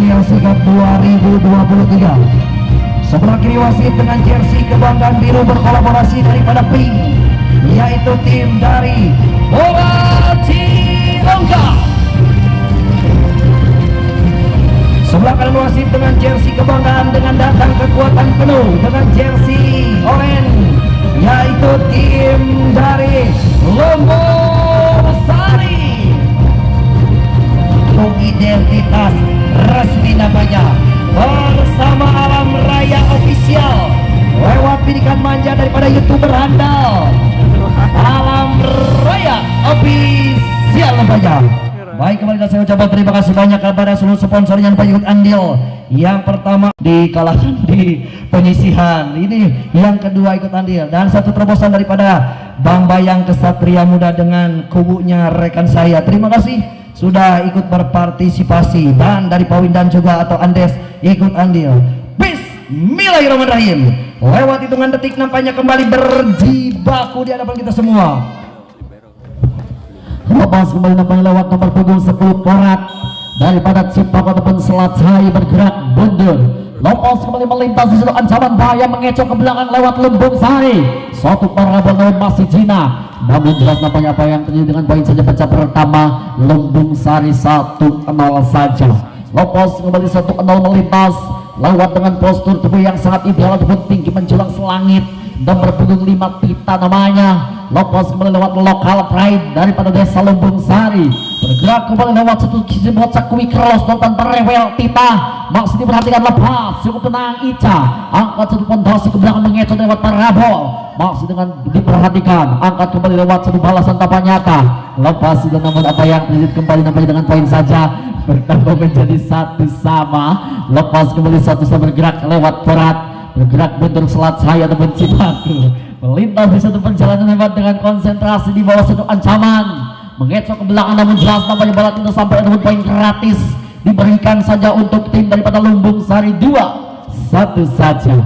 Affiliasi Cup 2023. Sebelah kiri wasit dengan jersey kebanggaan biru berkolaborasi daripada Pink, yaitu tim dari Bola Cilongga. Sebelah kanan wasit dengan jersey kebanggaan dengan datang kekuatan penuh dengan jersey oranye, yaitu tim dari Lumbung Sari. Untuk identitas resmi namanya bersama Alam Raya Official lewat bidikan manja daripada YouTuber handal Alam Raya Official namanya. Baik, kembali saya ucapkan terima kasih banyak kepada seluruh sponsor yang ikut andil. Yang pertama dikalahkan di penyisihan, ini yang kedua ikut andil, dan satu terobosan daripada Bang Bayang Kesatria Muda dengan kubunya rekan saya. Terima kasih sudah ikut berpartisipasi, dan dari Pawindan juga atau Andes ikut andil. Bismillahirrahmanirrahim. Lewat hitungan detik nampaknya kembali berjibaku di hadapan kita semua. Lepas kembali nampaknya lewat nomor punggung 10 Porat daripada Cipak ataupun Selat Sari bergerak mundur. Lepas kembali melintas di situ ancaman bahaya mengecoh ke belakang lewat Lumbung Sari. Suatu parabol namun masih Cina. Namun jelas nampaknya apa yang terjadi dengan poin saja pecah pertama Lumbung Sari 1-0 saja. Lepas kembali 1-0 melintas lewat dengan postur tubuh yang sangat ideal ataupun tinggi menjulang selangit. Nomor punggung 5 Tita namanya. Lepas kembali lewat lokal pride daripada desa Lumbung Sari, bergerak kembali lewat satu kisi bocak quick cross tanpa rewel. Tita masih diperhatikan, lepas cukup tenang Ica, angkat satu pondasi ke belakang mengecoh lewat parabol, masih dengan diperhatikan, angkat kembali lewat satu balasan tanpa nyata. Lepas sudah, namun apa yang terjadi kembali nampaknya dengan poin saja bertambah menjadi 1 sama. Lepas kembali 1 sama bergerak lewat Berat, bergerak mundur Selat Saya ataupun Cipaku, melintas di satu perjalanan hebat dengan konsentrasi di bawah satu ancaman, mengecoh ke belakang namun jelas nampaknya balat itu sampai namun poin gratis diberikan saja untuk tim daripada Lumbung Sari 2-1 saja.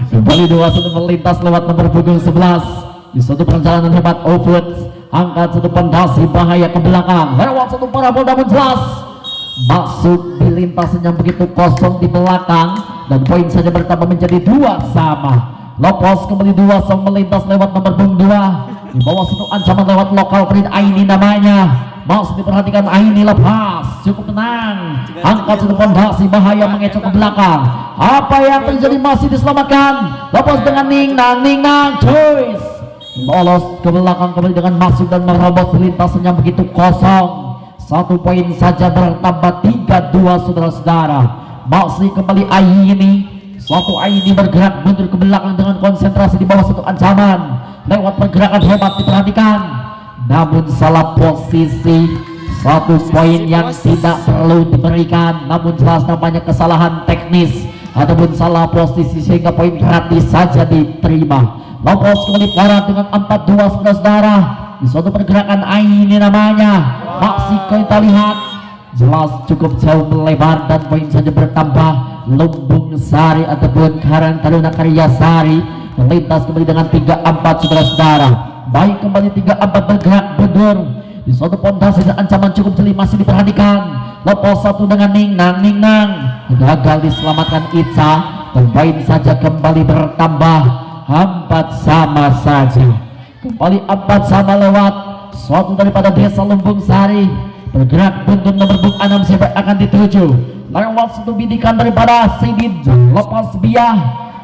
Kembali 2-1 melintas lewat nomor punggung 11 di satu perjalanan hebat offroad, angkat satu pondasi bahaya ke belakang lewat satu parabol namun jelas masuk di lintasan yang begitu kosong di belakang, dan poin saja bertambah menjadi 2 sama. Lepas kembali 2 sama melintas lewat nomor punggung 2 di bawah satu ancaman lewat lokal print Aini namanya, masih diperhatikan Aini. Lepas cukup tenang, angkat satu pondasi bahaya mengecoh ke belakang. Apa yang terjadi masih diselamatkan. Lepas dengan Ningnang Choice lolos ke belakang kembali dengan masuk dan merobos lintasan yang begitu kosong. 1 poin saja bertambah 3-2 saudara-saudara. Masih kembali Aini, suatu Aini bergerak mundur ke belakang dengan konsentrasi di bawah satu ancaman lewat pergerakan hebat diperhatikan, namun salah posisi. 1 poin yang tidak perlu diberikan, namun jelas namanya kesalahan teknis ataupun salah posisi sehingga poin gratis saja diterima. Lepas kembali Porat dengan 4-2 saudara-saudara di suatu pergerakan Aini namanya, masih kita lihat jelas cukup jauh melebar dan poin saja bertambah. Lumbung Sari ataupun Karang Taruna Karya Sari melintas kembali dengan 3-4 saudara-saudara. Baik, kembali 3-4 bergerak mundur di suatu pondasi dan ancaman cukup jeli masih diperhatikan. Lepas 1 dengan Ningnang gagal diselamatkan Ica, dan poin saja kembali bertambah 4 sama saja. Kembali 4 sama lewat suatu daripada desa Lumbung Sari, bergerak mundur nomor punggung 6 siapa akan dituju lewat satu bidikan daripada Sidin. Lepas Biah,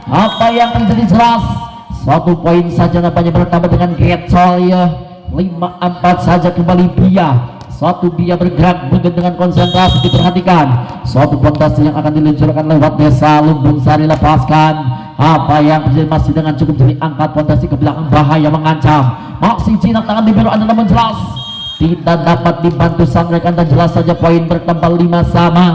apa yang terjadi jelas 1 poin saja nampaknya bertambah dengan Getol ya. 5-4 saja kembali Biah. 1 Biah bergerak mundur dengan konsentrasi diperhatikan. Suatu fondasi yang akan diluncurkan lewat desa Lumbung Sari. Lepaskan. Apa yang terjadi masih dengan cukup jeli, angkat fondasi ke belakang bahaya mengancam. Masih jinak tangan libero anda namun jelas tidak dapat dibantu sang rekan, dan jelas saja poin bertambah 5 sama.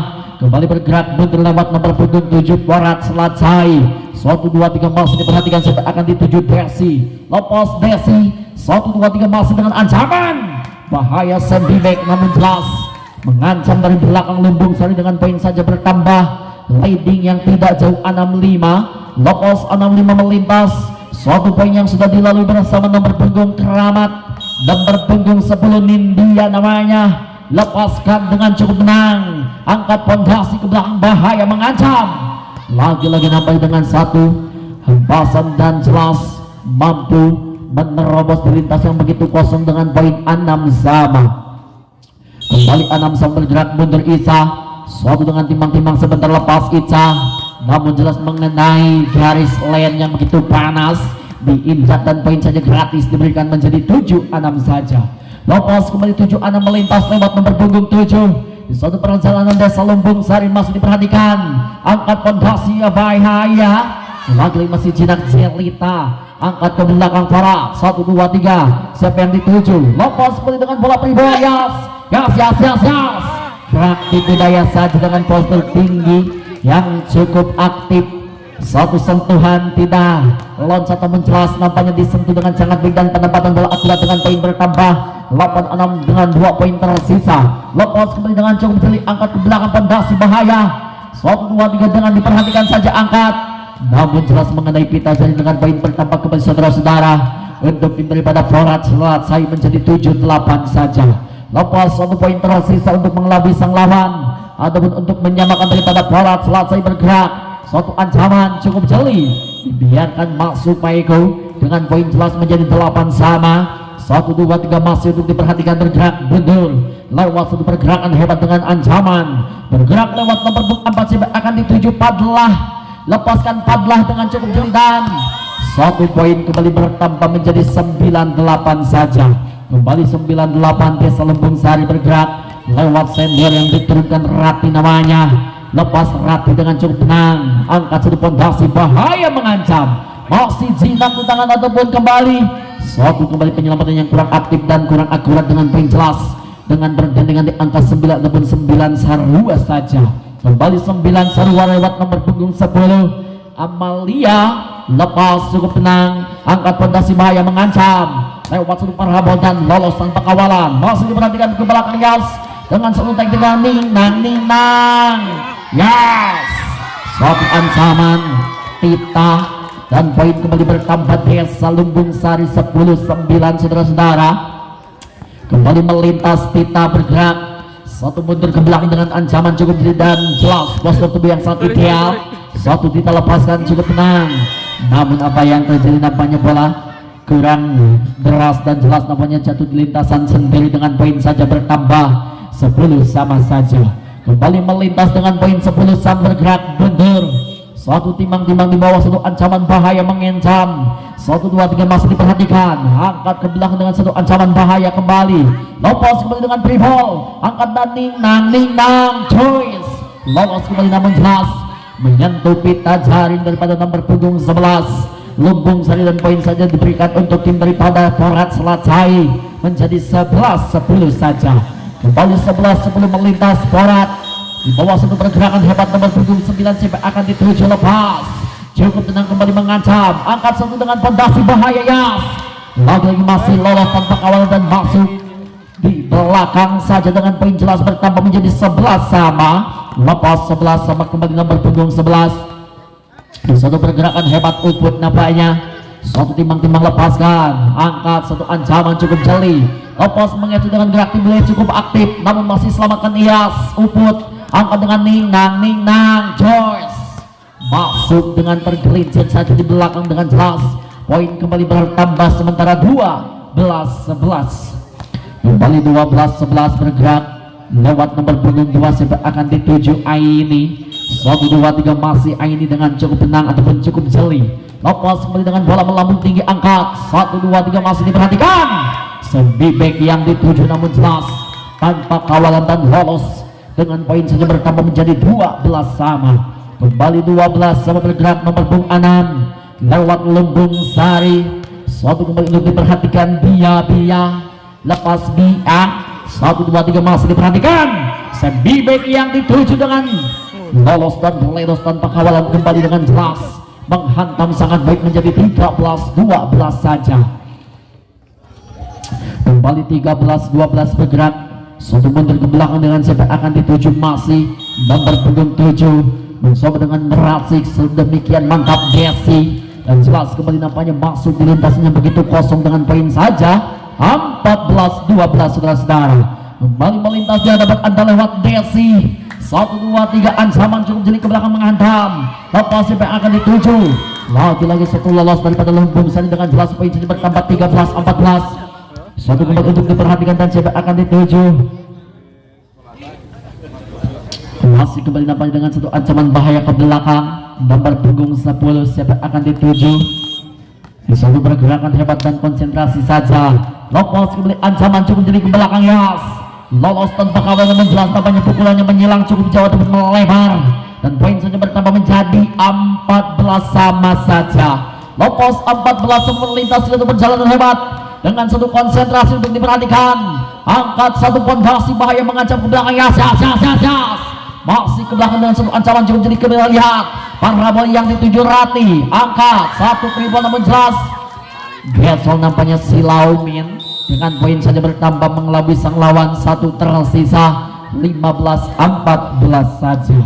Kembali bergerak mundur lewat nomor punggung 7 Porat Selat Sari. 1, 2, 3 masih diperhatikan sampai akan dituju Desi. Lepas Desi 1, 2, 3 masih dengan ancaman bahaya Sembibek, namun jelas mengancam dari belakang Lumbung Sari dengan poin saja bertambah. Leading yang tidak jauh 65. Lepas 65 melintas 1 poin yang sudah dilalui bersama nomor punggung Keramat, nomor punggung 10 Nindia namanya, lepaskan dengan cukup menang, angkat pondasi ke belakang, bahaya mengancam, lagi-lagi nampak dengan satu hempasan dan jelas mampu menerobos di lintas yang begitu kosong dengan poin 6 sama. Kembali 6 sama bergerak mundur Ica, suatu dengan timbang-timbang sebentar lepas Ica, namun jelas mengenai garis lane yang begitu panas, diinjak dan poin saja gratis diberikan menjadi 7-6 saja. Lepas kembali 7-6 melintas lewat nomor punggung 7 di suatu perjalanan desa Lumbung Sari, masih diperhatikan, angkat pondasi bahaya, lagi masih jinak Jelita, angkat ke belakang para 1, 2, 3, siapa yang dituju, lepas kembali dengan bola pribadi, gas, praktik budaya saja dengan postur tinggi yang cukup aktif, satu sentuhan tidak, loncat namun jelas nampaknya disentuh dengan sangat baik dan penempatan bola akurat dengan poin bertambah 8-6 dengan 2 poin tersisa. Lepas kembali dengan cukup jeli, angkat ke belakang pondasi bahaya, 1, 2, 3 dengan diperhatikan saja angkat, namun jelas mengenai pita jadi dengan poin bertambah kembali saudara-saudara untuk tim daripada Porat Selatan menjadi 7-8 saja. Lepas 1 poin tersisa untuk mengelabui sang lawan ataupun untuk menyamakan daripada Porat Selatan bergerak, suatu ancaman cukup jeli, dibiarkan masuk Paiko dengan poin jelas menjadi 8 sama. 1, 2, 3 masih untuk diperhatikan, bergerak mundur lewat satu pergerakan hebat dengan ancaman, bergerak lewat nomor 4 akan dituju Padlah, lepaskan Padlah dengan cukup jeli dan 1 poin kembali bertambah menjadi 9-8 saja. Kembali 9-8 Desa Lumbung Sari bergerak lewat senior yang diturunkan Rati namanya, lepas Rati dengan cukup tenang, angkat satu pondasi bahaya mengancam, masih jinak di tangan ataupun kembali suatu kembali penyelamatan yang kurang aktif dan kurang akurat dengan poin jelas dengan bergandengan di angka 9 ataupun 9 sarua saja. Kembali 9 sarua lewat nomor punggung 10 Amalia, lepas cukup tenang, angkat pondasi bahaya mengancam lewat satu parabol dan lolos tanpa kawalan, masih diperhatikan ke belakang Yas dengan satu teknik ninang, yes, suatu ancaman Tita dan poin kembali bertambah Desa Lumbung Sari 10-9 saudara-saudara. Kembali melintas Tita bergerak, satu mundur ke belakang dengan ancaman cukup dan jelas, postur tubuh yang sangat ideal, satu Tita lepaskan cukup tenang, namun apa yang terjadi nampaknya bola kurang deras dan jelas, nampaknya jatuh di lintasan sendiri dengan poin saja bertambah 10 sama saja. Kembali melintas dengan poin 10 sama bergerak mundur, suatu timbang-timbang di bawah satu ancaman bahaya mengancam, 1, 2, 3 masih diperhatikan, angkat ke belakang dengan satu ancaman bahaya kembali, lepas kembali dengan tribol, angkat dan ninang choice, lolos kembali namun jelas menyentuh pita jaring daripada nomor punggung 11 Lumbung Sari dan poin saja diberikan untuk tim daripada Porat Selacai menjadi 11-10 saja. Kembali 11-10 melintas Porat di bawah satu pergerakan hebat nomor punggung 9 sampai akan dituju lepas, cukup tenang kembali mengancam, angkat satu dengan pondasi bahaya Yas, lagi-lagi masih lolos tanpa kawalan dan masuk di belakang saja dengan poin jelas bertambah menjadi 11 sama. Lepas 11 sama kembali nomor punggung 11 di satu pergerakan hebat Uput nampaknya, suatu timbang-timbang lepaskan, angkat satu ancaman cukup jeli, lepas mengetu dengan gerak timbulnya cukup aktif, namun masih selamatkan Iyas. Uput angkat dengan ninang Joyce, masuk dengan tergelincir saja di belakang dengan jelas, poin kembali bertambah sementara 12-11. Kembali 12-11 bergerak lewat nomor punggung 2 sampai akan dituju Aini, 1, 2, 3 masih Aini dengan cukup tenang ataupun cukup jeli, lepas kembali dengan bola melambung tinggi, angkat 1, 2, 3 masih diperhatikan, Sebibek yang dituju namun jelas tanpa kawalan dan lolos dengan poin saja bertambah menjadi 12 sama. Kembali 12 sama bergerak nomor punggung 6 lewat Lumbung Sari, suatu kembali untuk diperhatikan Bia, lepas Bia, 1, 2, 3 masih diperhatikan, Sebibek yang dituju dengan lolos dan meledos tanpa kawalan kembali dengan jelas menghantam sangat baik menjadi 13-12 saja. Kembali 13-12 bergerak, suatu mundur ke belakang dengan siapa akan dituju masih nomor punggung 7 mencoba dengan merasik sedemikian mantap Desi, dan jelas kembali nampaknya masuk di lintasannya begitu kosong dengan poin saja 14-12 saudara-saudara. kembali melintas di hadapan Anda lewat Desi. 1, 2, 3 ancaman cukup jeli ke belakang menghantam. Lepas siapa yang akan dituju? Lagi-lagi satu lolos daripada lumbung sani dengan jelas poin jadi bertambah 13-14. Satu kembali untuk diperhatikan dan siapa akan dituju? Masih kembali nampaknya dengan satu ancaman bahaya ke belakang. Nomor punggung 10 siapa akan dituju? Di satu pergerakan hebat dan konsentrasi saja. Lepas kembali ancaman cukup jeli ke belakang Yas. Lolos tanpa kawal namun jelas tampaknya pukulannya menyilang cukup jauh dan melebar. Dan poin saja bertambah menjadi 14 sama saja. Lopos 14 melintas satu perjalanan hebat dengan satu konsentrasi untuk diperhatikan. Angkat satu pondasi bahaya mengancam ke belakang Yas. Masih ke belakang dengan satu ancaman cukup jadi kita lihat parabol yang dituju Rati. Angkat satu triple namun jelas Getsol nampaknya Silaumin dengan poin saja bertambah mengelabui sang lawan. Satu tersisa 15-14 saja.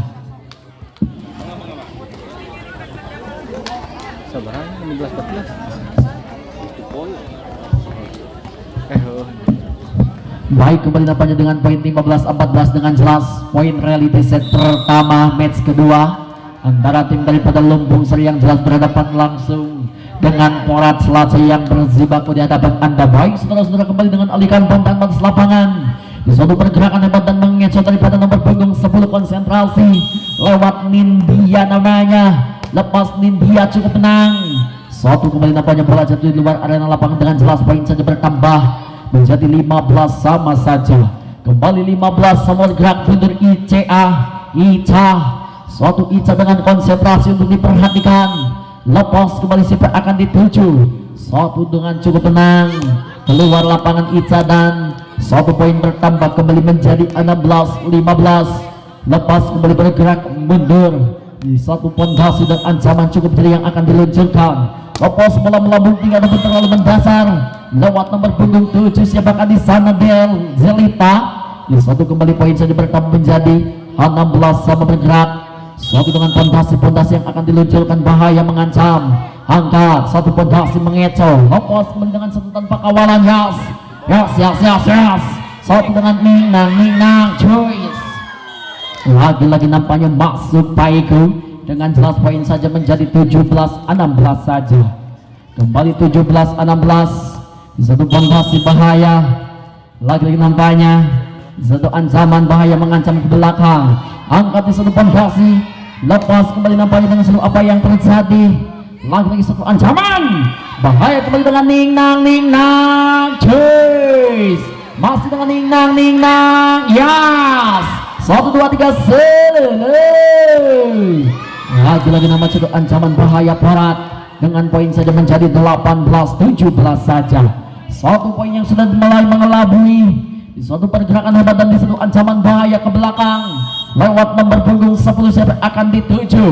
Baik, kembali nampaknya dengan poin 15-14 dengan jelas. Poin reality set pertama match kedua antara tim daripada Lumbung Sari yang jelas berhadapan langsung dengan Porat Selasa yang berjibaku di hadapan Anda. Baik, saudara-saudara, kembali dengan alihkan bentang batas lapangan di suatu pergerakan hebat dan mengecot daripada nomor punggung 10 konsentrasi lewat Nindya namanya. Lepas Nindya cukup tenang. Suatu kembali nampaknya bola jatuh di luar arena lapangan dengan jelas poin saja bertambah menjadi 15 sama saja. Kembali 15 sama gerak mundur Ica. Suatu Ica dengan konsentrasi untuk diperhatikan. Lepas kembali siapa akan dituju? Suatu dengan cukup tenang keluar lapangan Ica dan satu poin bertambah kembali menjadi 16-15. Lepas kembali bergerak mundur di satu pondasi dan ancaman cukup jeli yang akan diluncurkan. Lepas bola melambung tinggal namun terlalu mendasar lewat nomor punggung 7 siapa akan di sana Del Zelita. Di satu kembali poin saja bertambah menjadi 16 sama bergerak. Suatu dengan pondasi yang akan diluncurkan bahaya mengancam. Angkat satu pondasi mengecoh. Lepas dengan satu tanpa kawalan Yas. Satu dengan Ninang choice. Lagi-lagi nampaknya masuk Paiku dengan jelas poin saja menjadi 17-16 saja. Kembali 17-16 di satu pondasi bahaya. Lagi-lagi nampaknya satu ancaman bahaya mengancam ke belakang. Angkat di satu pondasi. Lepas kembali nampaknya dengan seluruh apa yang terjadi. Lagi-lagi satu ancaman bahaya kembali dengan Ninang choice. Masih dengan Ninang Yas. 1, 2, 3 selesai. Lagi-lagi nama cukup ancaman bahaya Porat dengan poin saja menjadi 18-17 saja. Satu poin yang sudah mulai mengelabui di suatu pergerakan hebat dan di satu ancaman bahaya ke belakang lewat nomor punggung 10 siapa akan dituju?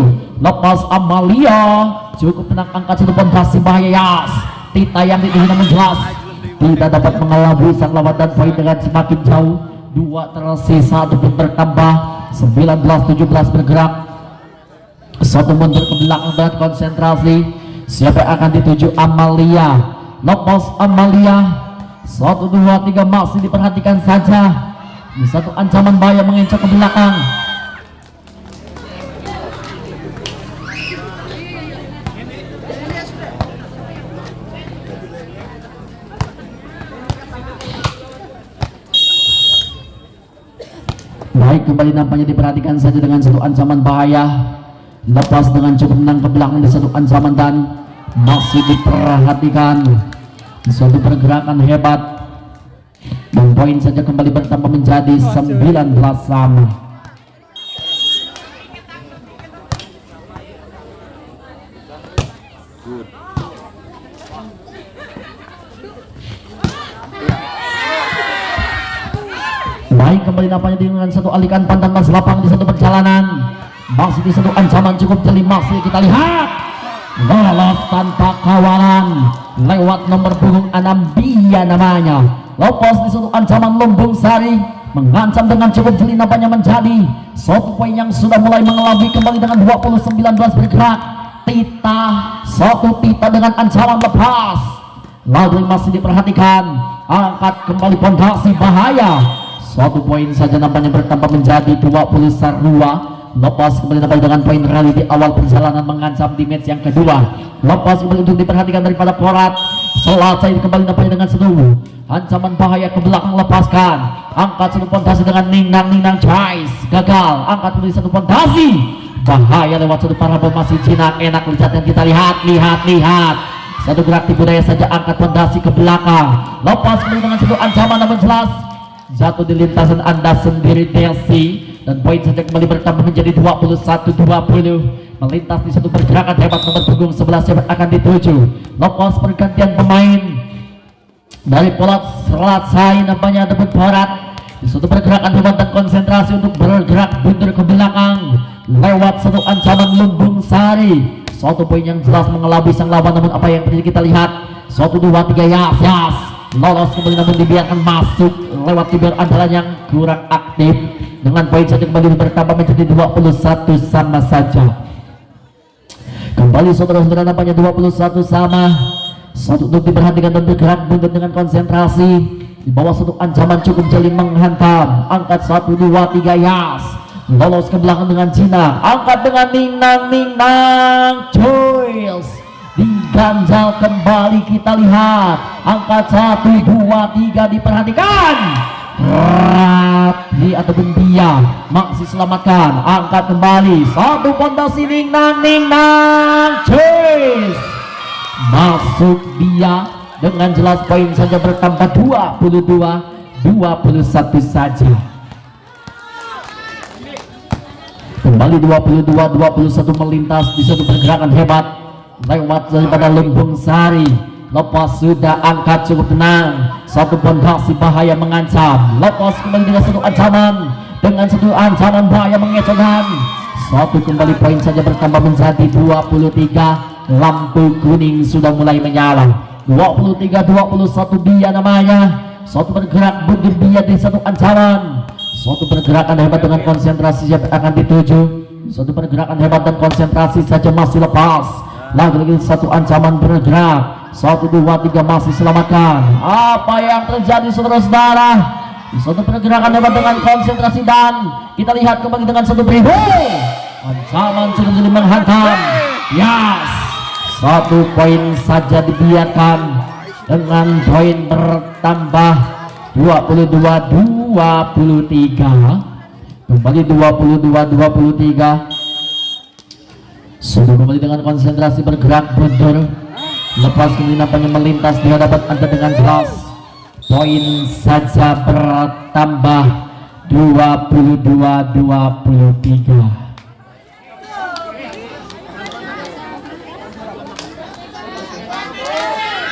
Lepas Amalia cukup tenang angkat satu pondasi bahaya Yas. Tita yang dituju namun jelas tidak dapat mengelabui sang lawan dan poin dengan semakin jauh. 2 tersisa ataupun bertambah 19-17 bergerak. Satu mundur ke belakang dan konsentrasi siapa yang akan dituju? Amalia. Lepas Amalia 1, 2, 3 masih diperhatikan saja di satu ancaman bahaya mengencok ke belakang. Baik, kembali nampaknya diperhatikan saja dengan satu ancaman bahaya. Lepas dengan cukup menang ke belakang di satu ancaman dan masih diperhatikan di suatu pergerakan hebat dan poin saja kembali bertambah menjadi 19 sama. Baik, kembali nampaknya dengan satu alikan pandang mas lapang di satu perjalanan. Masih di satu ancaman cukup jeli, masih kita lihat lolos tanpa kawalan lewat nomor punggung 6 Bia namanya. Lepas di satu ancaman Lumbung Sari mengancam dengan cukup jeli nampaknya menjadi satu poin yang sudah mulai mengelabui kembali dengan 20-19 bergerak. Tita dengan ancaman lepas. Lalu masih diperhatikan angkat kembali pondasi bahaya. 1 poin saja nampaknya bertambah menjadi 22. Lepas kembali nampaknya dengan poin rally di awal perjalanan mengancam di match yang kedua. Lepas kembali untuk diperhatikan daripada Porat. Selesai kembali nampaknya dengan seluruh ancaman bahaya ke belakang, lepaskan. Angkat satu pondasi dengan Ningnang Choice. Gagal. Angkat kembali satu pondasi. Bahaya lewat satu parabol masih Cina. Enak lihat yang kita lihat. Satu gerak tipu daya saja, angkat pondasi ke belakang. Lepas kembali dengan satu ancaman namun jelas. Jatuh di lintasan Anda sendiri Delsi. Dan poin saja kembali bertambah menjadi 21-20. Melintas di satu pergerakan hebat nomor punggung 11 yang akan dituju. Lepas pergantian pemain dari Polat selesai nampaknya ada Porat di satu pergerakan hebat dan konsentrasi untuk bergerak mundur ke belakang lewat satu ancaman Lumbung Sari. Suatu poin yang jelas mengelabui sang lawan, namun apa yang terjadi kita lihat. 1, 2, 3 Yas lolos kembali namun dibiarkan masuk lewat tibiar andalan yang kurang aktif. Dengan poin saja kembali bertambah menjadi 21 sama saja. Kembali saudara-saudara nampaknya 21 sama. Satu untuk diperhatikan dan bergerak mundur dengan konsentrasi. Di bawah satu ancaman cukup jeli menghantam. Angkat 1, 2, 3 Yas. Lolos ke belakang dengan Cina. Angkat dengan Ningnang Choice. Diganjal kembali kita lihat. Angkat 1, 2, 3 diperhatikan. Rapi ataupun dia masih selamatkan. Angkat kembali satu pondasi Ningnang Choice. Masuk dia dengan jelas, poin saja bertambah 22-21 saja. Kembali 22-21 melintas di satu pergerakan hebat lewat daripada Lumbung Sari. Lepas sudah angkat cukup tenang. Satu pondasi bahaya mengancam. Lepas kembali dengan satu ancaman. Dengan satu ancaman bahaya mengecohkan. Satu kembali poin saja bertambah menjadi 23. Lampu kuning sudah mulai menyala. 23-21 dia namanya. Satu bergerak mundur dia di satu ancaman. Suatu pergerakan hebat dengan konsentrasi yang akan dituju. Suatu pergerakan hebat dan konsentrasi saja masih lepas. Lagi-lagi satu ancaman bergerak. 1, 2, 3 masih selamatkan. Apa yang terjadi saudara-saudara? Satu pergerakan hebat dengan konsentrasi dan kita lihat kembali dengan satu beribu. Ancaman sudah jadi menghantam. Yes. 1 poin saja dibiarkan dengan poin bertambah 22-23. Kembali 22-23. Sudah kembali dengan konsentrasi bergerak mundur. Lepas kemudian nampaknya melintas di hadapan Anda dengan jelas. Poin saja bertambah 22-23.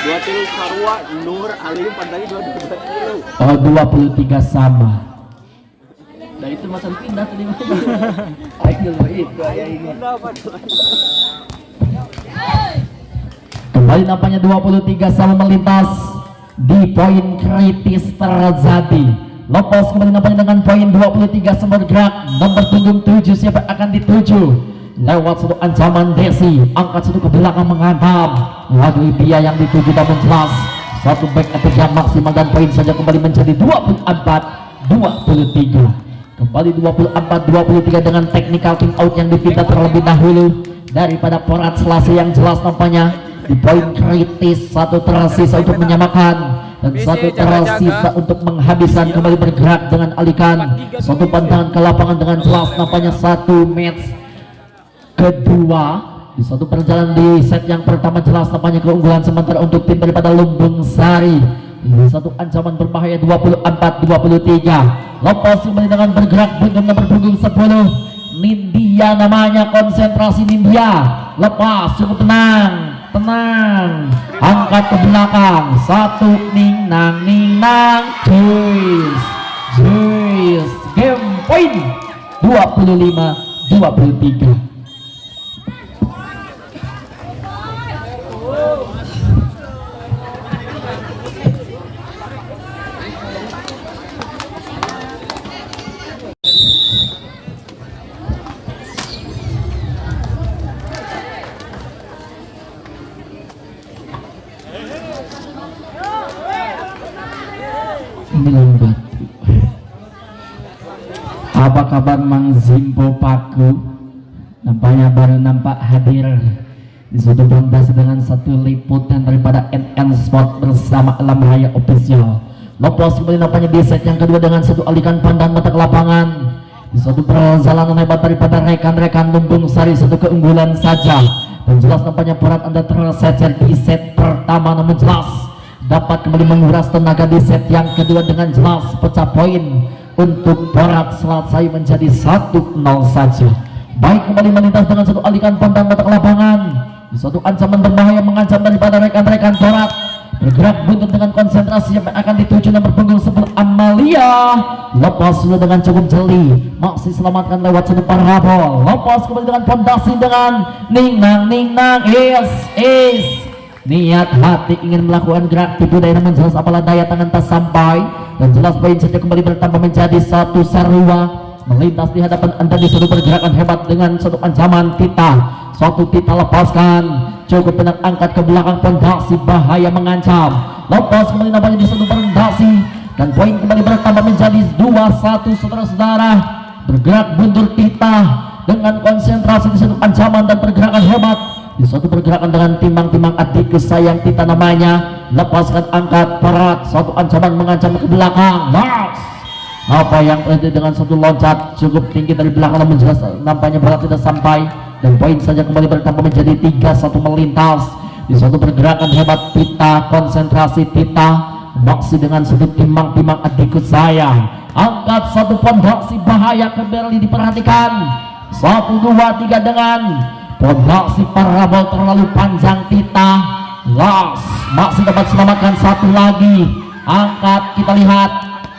Dua kilo Karwa Nur Alim pandai 22 kilo. Oh 23 sama. Nah itu macam pindah tadi mana? Ayo itu ayah ini. Kembali nampaknya 23 sama melintas di poin kritis terjadi. Lepas kembali nampaknya dengan poin 23 sama bergerak. Nomor punggung 7 siapa akan dituju? Lewat satu ancaman Desi, angkat satu ke belakang menghantam. Lagi dia yang dituju namun jelas. Satu back attack yang maksimal dan poin saja kembali menjadi 24-23. Kembali 24-23 dengan technical king out yang dipinta terlebih dahulu daripada Porat Selasi yang jelas nampaknya di poin kritis. Satu tersisa untuk menyamakan dan satu tersisa untuk menghabiskan. Kembali bergerak dengan alikan satu pandangan ke lapangan dengan jelas nampaknya satu match kedua di satu perjalanan di set yang pertama jelas nampaknya keunggulan sementara untuk tim daripada Lumbung Sari. Ini satu ancaman berbahaya 24-23. Lepas kembali dengan bergerak dengan nomor punggung 10 Nindya namanya, konsentrasi Nindya. Lepas cukup tenang, angkat ke belakang. Satu Ningnang Choice. Game point 25-23. Batu Apa kabar Mang Zimpo Paku? Nampaknya baru nampak hadir di sudut pentas dengan satu liputan daripada NN Sport bersama Alam Raya Official. Lepas kembali nampaknya di set yang kedua dengan satu alikan pandang mata ke lapangan. Di satu perjalanan hebat daripada rekan-rekan Lumbung Sari, satu keunggulan saja. Dan jelas nampaknya peran Anda tersecer di set pertama, namun jelas dapat kembali menguras tenaga di set yang kedua dengan jelas pecah poin untuk Porat selesai menjadi 1-0 saja. Baik, kembali melintas dengan satu alikan pandang mata ke lapangan. Di suatu ancaman berbahaya mengancam daripada rekan-rekan Porat. Bergerak buntut dengan konsentrasi yang akan dituju nomor punggung 10 Amalia. Lepas dulu dengan cukup jeli, masih selamatkan lewat satu parabol. Lepas kembali dengan fondasi dengan Ningnang is niat hati ingin melakukan gerak tipu daya, namun jelas apalah daya tangan tak sampai. Dan jelas poin saja kembali bertambah menjadi 1 sarua. Melintas di hadapan Anda di satu pergerakan hebat dengan satu ancaman Tita. Suatu Tita lepaskan, cukup tenang angkat ke belakang, fondasi bahaya mengancam. Lepas kembali nampaknya di satu fondasi dan poin kembali bertambah menjadi 2-1 saudara-saudara. Bergerak mundur Tita dengan konsentrasi di satu ancaman dan pergerakan hebat. Di suatu pergerakan dengan timbang-timbang adikku sayang Tita namanya. Lepaskan angkat Porat, suatu ancaman mengancam ke belakang. Apa yang terjadi dengan satu loncat cukup tinggi dari belakang, namun jelas nampaknya bola tidak sampai dan poin saja kembali bertambah menjadi 3-1 melintas. Di suatu pergerakan hebat Tita, konsentrasi Tita masih dengan sudut timbang-timbang adikku sayang. Angkat satu fondasi bahaya ke Berli, diperhatikan 1, 2, 3 dengan fondasi parabol terlalu panjang Tita. Las masih dapat selamatkan satu lagi, angkat kita lihat,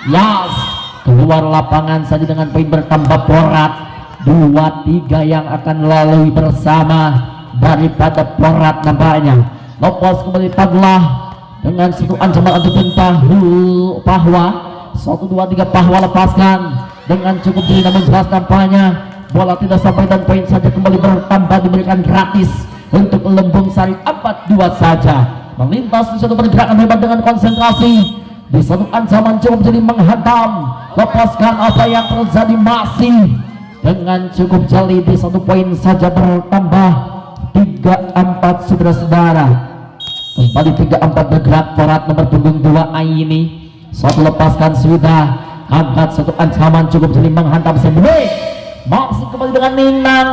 Yas keluar lapangan saja dengan poin bertambah Porat 2-3 yang akan lalui bersama daripada Porat nampaknya. Lepas kembali Taglah dengan satu ancaman ataupun Pahwa 1, 2, 3 Pahwa lepaskan dengan cukup jeli, namun jelas nampaknya bola tidak sampai dan poin saja kembali bertambah diberikan gratis untuk Lumbung Sari 4-2 saja. Melintas di satu pergerakan hebat dengan konsentrasi di satu ancaman cukup jadi menghantam. Lepaskan apa yang terjadi masih dengan cukup jeli di satu poin saja bertambah 3-4 saudara-saudara. Kembali 3-4 bergerak Porat nomor punggung 2 Aini. Satu lepaskan sudah, angkat satu ancaman cukup jeli menghantam sendiri. Masih kembali dengan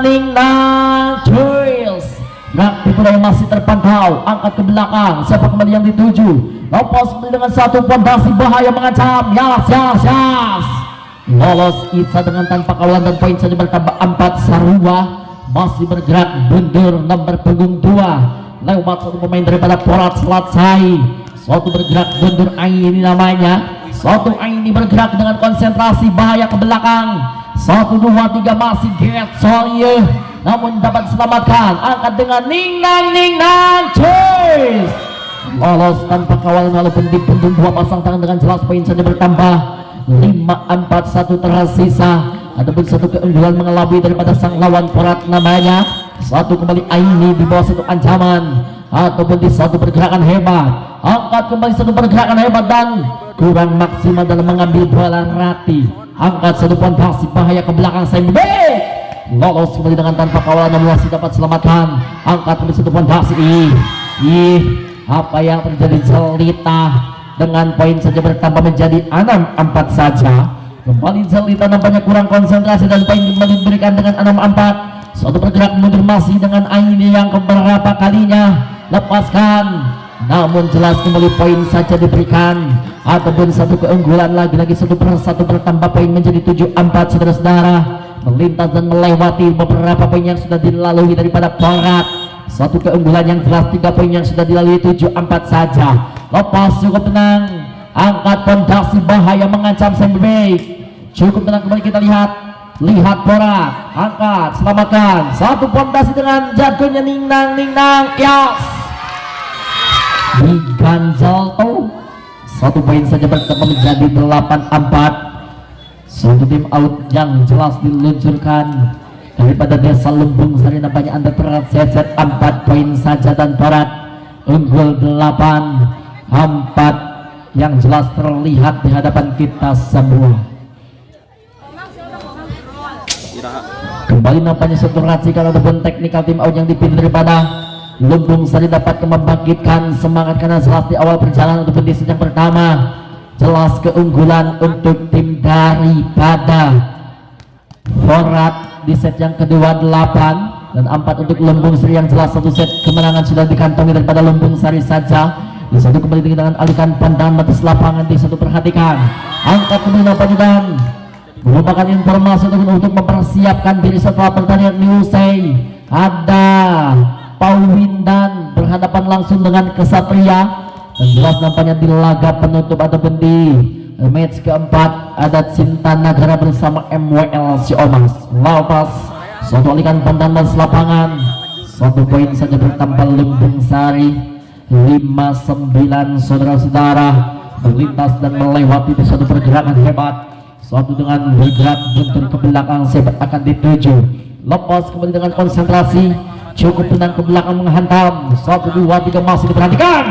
Ningnang Trails. Gerak tipu daya masih terpantau, angkat ke belakang. Siapa kembali yang dituju? Lepas kembali dengan satu fondasi bahaya mengancam. Yas lolos Isa dengan tanpa kawalan dan poin saja bertambah 4 sarua. Masih bergerak mundur nomor punggung 2 lewat satu pemain daripada Porat selesai. Suatu bergerak mundur Aini namanya. Suatu Aini bergerak dengan konsentrasi bahaya ke belakang. 1, 2, 3 masih get Solye, namun dapat diselamatkan, angkat dengan Ningnang Chase. Lolos tanpa kawalan walaupun di punggung 2 pasang tangan dengan jelas poin saja bertambah 5-4-1 tersisa. Adapun satu keunggulan mengelabui daripada sang lawan Porat namanya. Satu kembali Aini di bawah satu ancaman ataupun di satu pergerakan hebat. Angkat kembali satu pergerakan hebat dan kurang maksimal dalam mengambil bola Rati. Angkat satu fondasi bahaya ke belakang Sembe. Lolos kembali dengan tanpa kawalan namun masih dapat selamatkan. Angkat kembali satu fondasi. Apa yang terjadi Zelita dengan poin saja bertambah menjadi 6-4 saja. Kembali Zelita nampaknya kurang konsentrasi dan poin kembali diberikan dengan 6-4. Suatu pergerakan mundur masih dengan Aini yang keberapa kalinya lepaskan, namun jelas kembali poin saja diberikan ataupun satu keunggulan lagi-lagi satu bertambah poin menjadi 7-4 saudara-saudara. Melintas dan melewati beberapa poin yang sudah dilalui daripada Porat. Satu keunggulan yang jelas 3 poin yang sudah dilalui 7-4 saja. Lepas cukup tenang, angkat fondasi bahaya mengancam Sembe. Cukup tenang kembali kita lihat Porat, angkat selamatkan satu fondasi dengan jagonya Ningnang Yas diganjal satu poin saja bertambah menjadi 8-4. Suatu tim out yang jelas diluncurkan daripada Desa Lumbung Sari nampaknya Anda terseset 4 poin saja dan Porat unggul 8-4 yang jelas terlihat di hadapan kita semua. Kembali nampaknya saturasikan ataupun teknikal tim out yang dipilih daripada Lumbung Sari dapat membangkitkan semangat karena jelas di awal perjalanan ataupun di set yang pertama jelas keunggulan untuk tim daripada Forat di set yang kedua 8 dan 4 untuk Lumbung Sari yang jelas satu set kemenangan sudah dikantongi daripada Lumbung Sari saja. Di satu kembali dengan alihkan pandangan batas lapangan di satu perhatikan angkat kembali nampaknya dan merupakan informasi untuk mempersiapkan diri setelah pertandingan Niusei. Ada Pauwindan berhadapan langsung dengan Kesatria dan jelas nampaknya di laga penutup ataupun di match keempat ada Cinta Nagara bersama MWL Siomas. Lepas suatu alikan pandangan lapangan 1 poin saja bertambah Lumbung Sari 5-9 saudara-saudara melintas dan melewati di satu pergerakan hebat. Suatu dengan bergerak mundur ke belakang sebat akan dituju. Lepas kembali dengan konsentrasi cukup tenang ke belakang menghantam 1, 2, 3 masih diperhatikan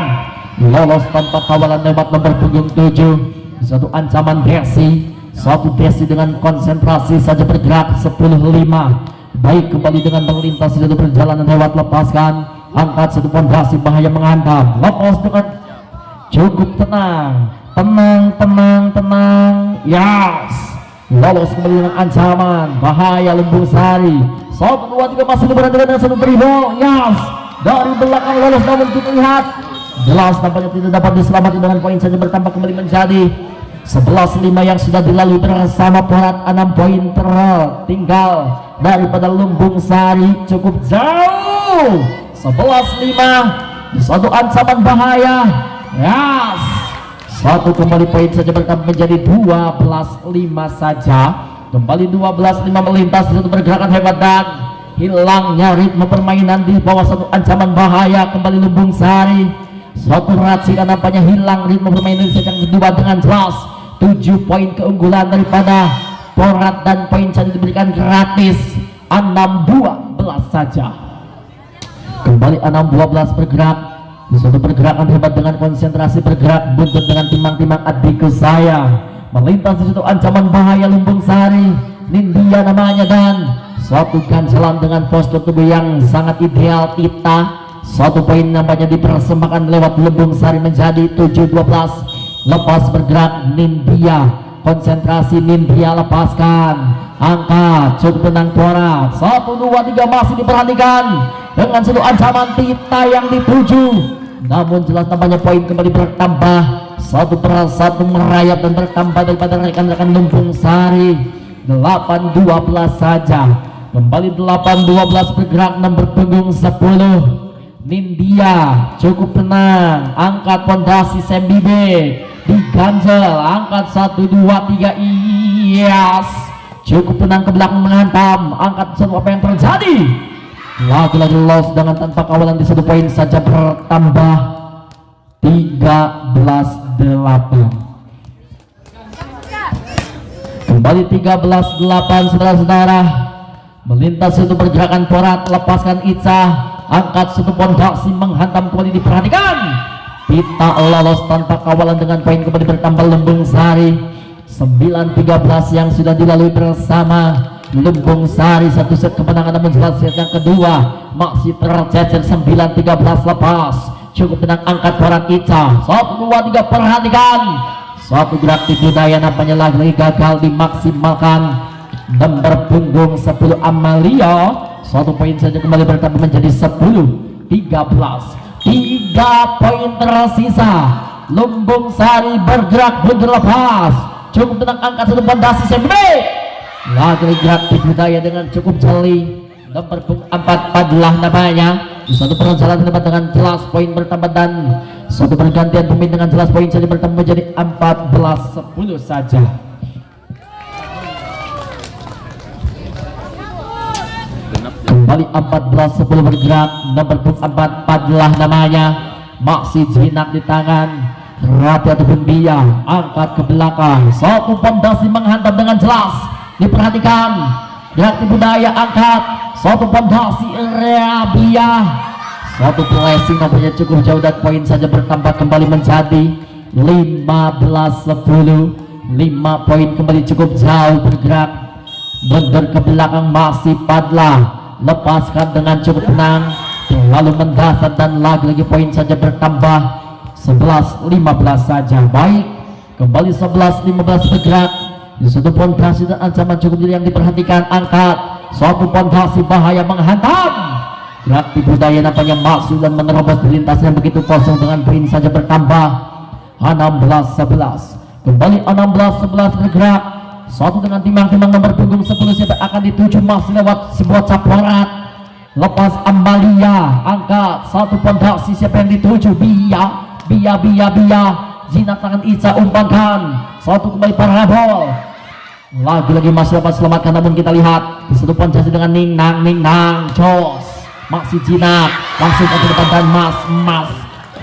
lolos tanpa kawalan hebat nomor punggung 7. Satu ancaman Desi, satu Desi dengan konsentrasi saja bergerak 10-5. Baik kembali dengan melintas satu perjalanan lewat lepaskan angkat satu pondasi bahaya menghantam lepas dengan cukup tenang yes lolos kembali dengan ancaman bahaya Lumbung Sari 1, 2, 3 masih diperhatikan dengan satu dribble yes dari belakang lolos namun kita lihat jelas tampaknya tidak dapat diselamatkan dengan poin saja bertambah kembali menjadi 11-5 yang sudah dilalui bersama Forat. 6 poin tertinggal daripada Lumbung Sari cukup jauh 11-5 di satu ancaman bahaya yes satu kembali poin saja bertambah menjadi 12-5 saja kembali 12-5 melintas satu pergerakan hebat dan hilangnya ritme permainan di bawah satu ancaman bahaya kembali Lumbung Sari suatu racikan nampaknya hilang ritme permainan di set yang kedua dengan jelas 7 poin keunggulan daripada Forat dan poin saja diberikan gratis 6-12 saja kembali 6-12 bergerak di suatu pergerakan hebat dengan konsentrasi bergerak buntut dengan timang-timang adikku saya melintas di situ ancaman bahaya Lumbung Sari Nindya namanya dan suatu ganjalan dengan postur tubuh yang sangat ideal kita satu poin nampaknya dipersembahkan lewat Lumbung Sari menjadi 7-12 lepas bergerak Nindya konsentrasi Nindya lepaskan angkat cukup tenang Forat 1, 2, 3 masih diperhatikan dengan satu ancaman Tita yang dituju namun jelas tampaknya poin kembali bertambah 1 per 1 merayap dan bertambah daripada rekan-rekan Lumbung Sari 8-12 saja kembali 8-12 bergerak nomor punggung 10 Nindya cukup tenang angkat pondasi Sembibe diganjel angkat 1, 2, 3 yes cukup tenang ke belakang menghantam angkat satu apa yang terjadi lagi-lagi loss dengan tanpa kawalan di 1 poin saja bertambah 13-8 kembali 13-8 saudara-saudara melintas satu pergerakan Forat lepaskan Itza angkat satu pondasi menghantam kembali diperhatikan Pita lolos tanpa kawalan dengan poin kembali bertambah Lumbung Sari 9-13 yang sudah dilalui bersama Lumbung Sari satu set kemenangan namun jelas set yang kedua masih tercecer 9-13 lepas cukup tenang angkat Forat Ica 1, 2, 3 perhatikan suatu gerak budaya nampaknya lagi gagal dimaksimalkan nomor punggung 10 Amalia 1 poin saja kembali bertambah menjadi 10-13 3 poin tersisa Lumbung Sari bergerak mundur lepas cukup tenang angkat satu pondasi Sembibe lagi gerak budaya dengan cukup jeli nomor 4 Padlah namanya di satu perjalanan hebat dengan jelas poin bertambah dan suatu pergantian pemain dengan jelas poin saja bertambah menjadi 14-10 saja kembali 14-10 bergerak nomor 4 Padlah namanya masih jinak di tangan Rati ataupun Bia angkat ke belakang satu pondasi menghantam dengan jelas diperhatikan gerak budaya angkat satu pondasi Rabia satu blessing nampaknya cukup jauh dan poin saja bertambah kembali menjadi 15-10 5 poin kembali cukup jauh bergerak mundur ke belakang masih Padla, lepaskan dengan cukup tenang, terlalu mendasar dan lagi-lagi poin saja bertambah 11-15 saja. Baik, kembali 11-15 bergerak di satu pondasi dan ancaman cukup jeli yang diperhatikan. Angkat suatu pondasi bahaya menghantam, gerak di budaya nampaknya masuk dan menerobos di lintas yang begitu kosong dengan poin saja bertambah 16-11. Kembali 16-11 bergerak satu dengan timbang-timbang nomor punggung 10 siapa akan dituju, masih lewat sebuah caporat, lepas Amalia, angkat satu pondasi siapa yang dituju, Bia Zina tangan Ica umpankan satu kembali parabol, lagi-lagi masih dapat selamatkan, namun kita lihat di satu pondasi dengan Ning Nang Jos, masih Zina langsung ke depan dan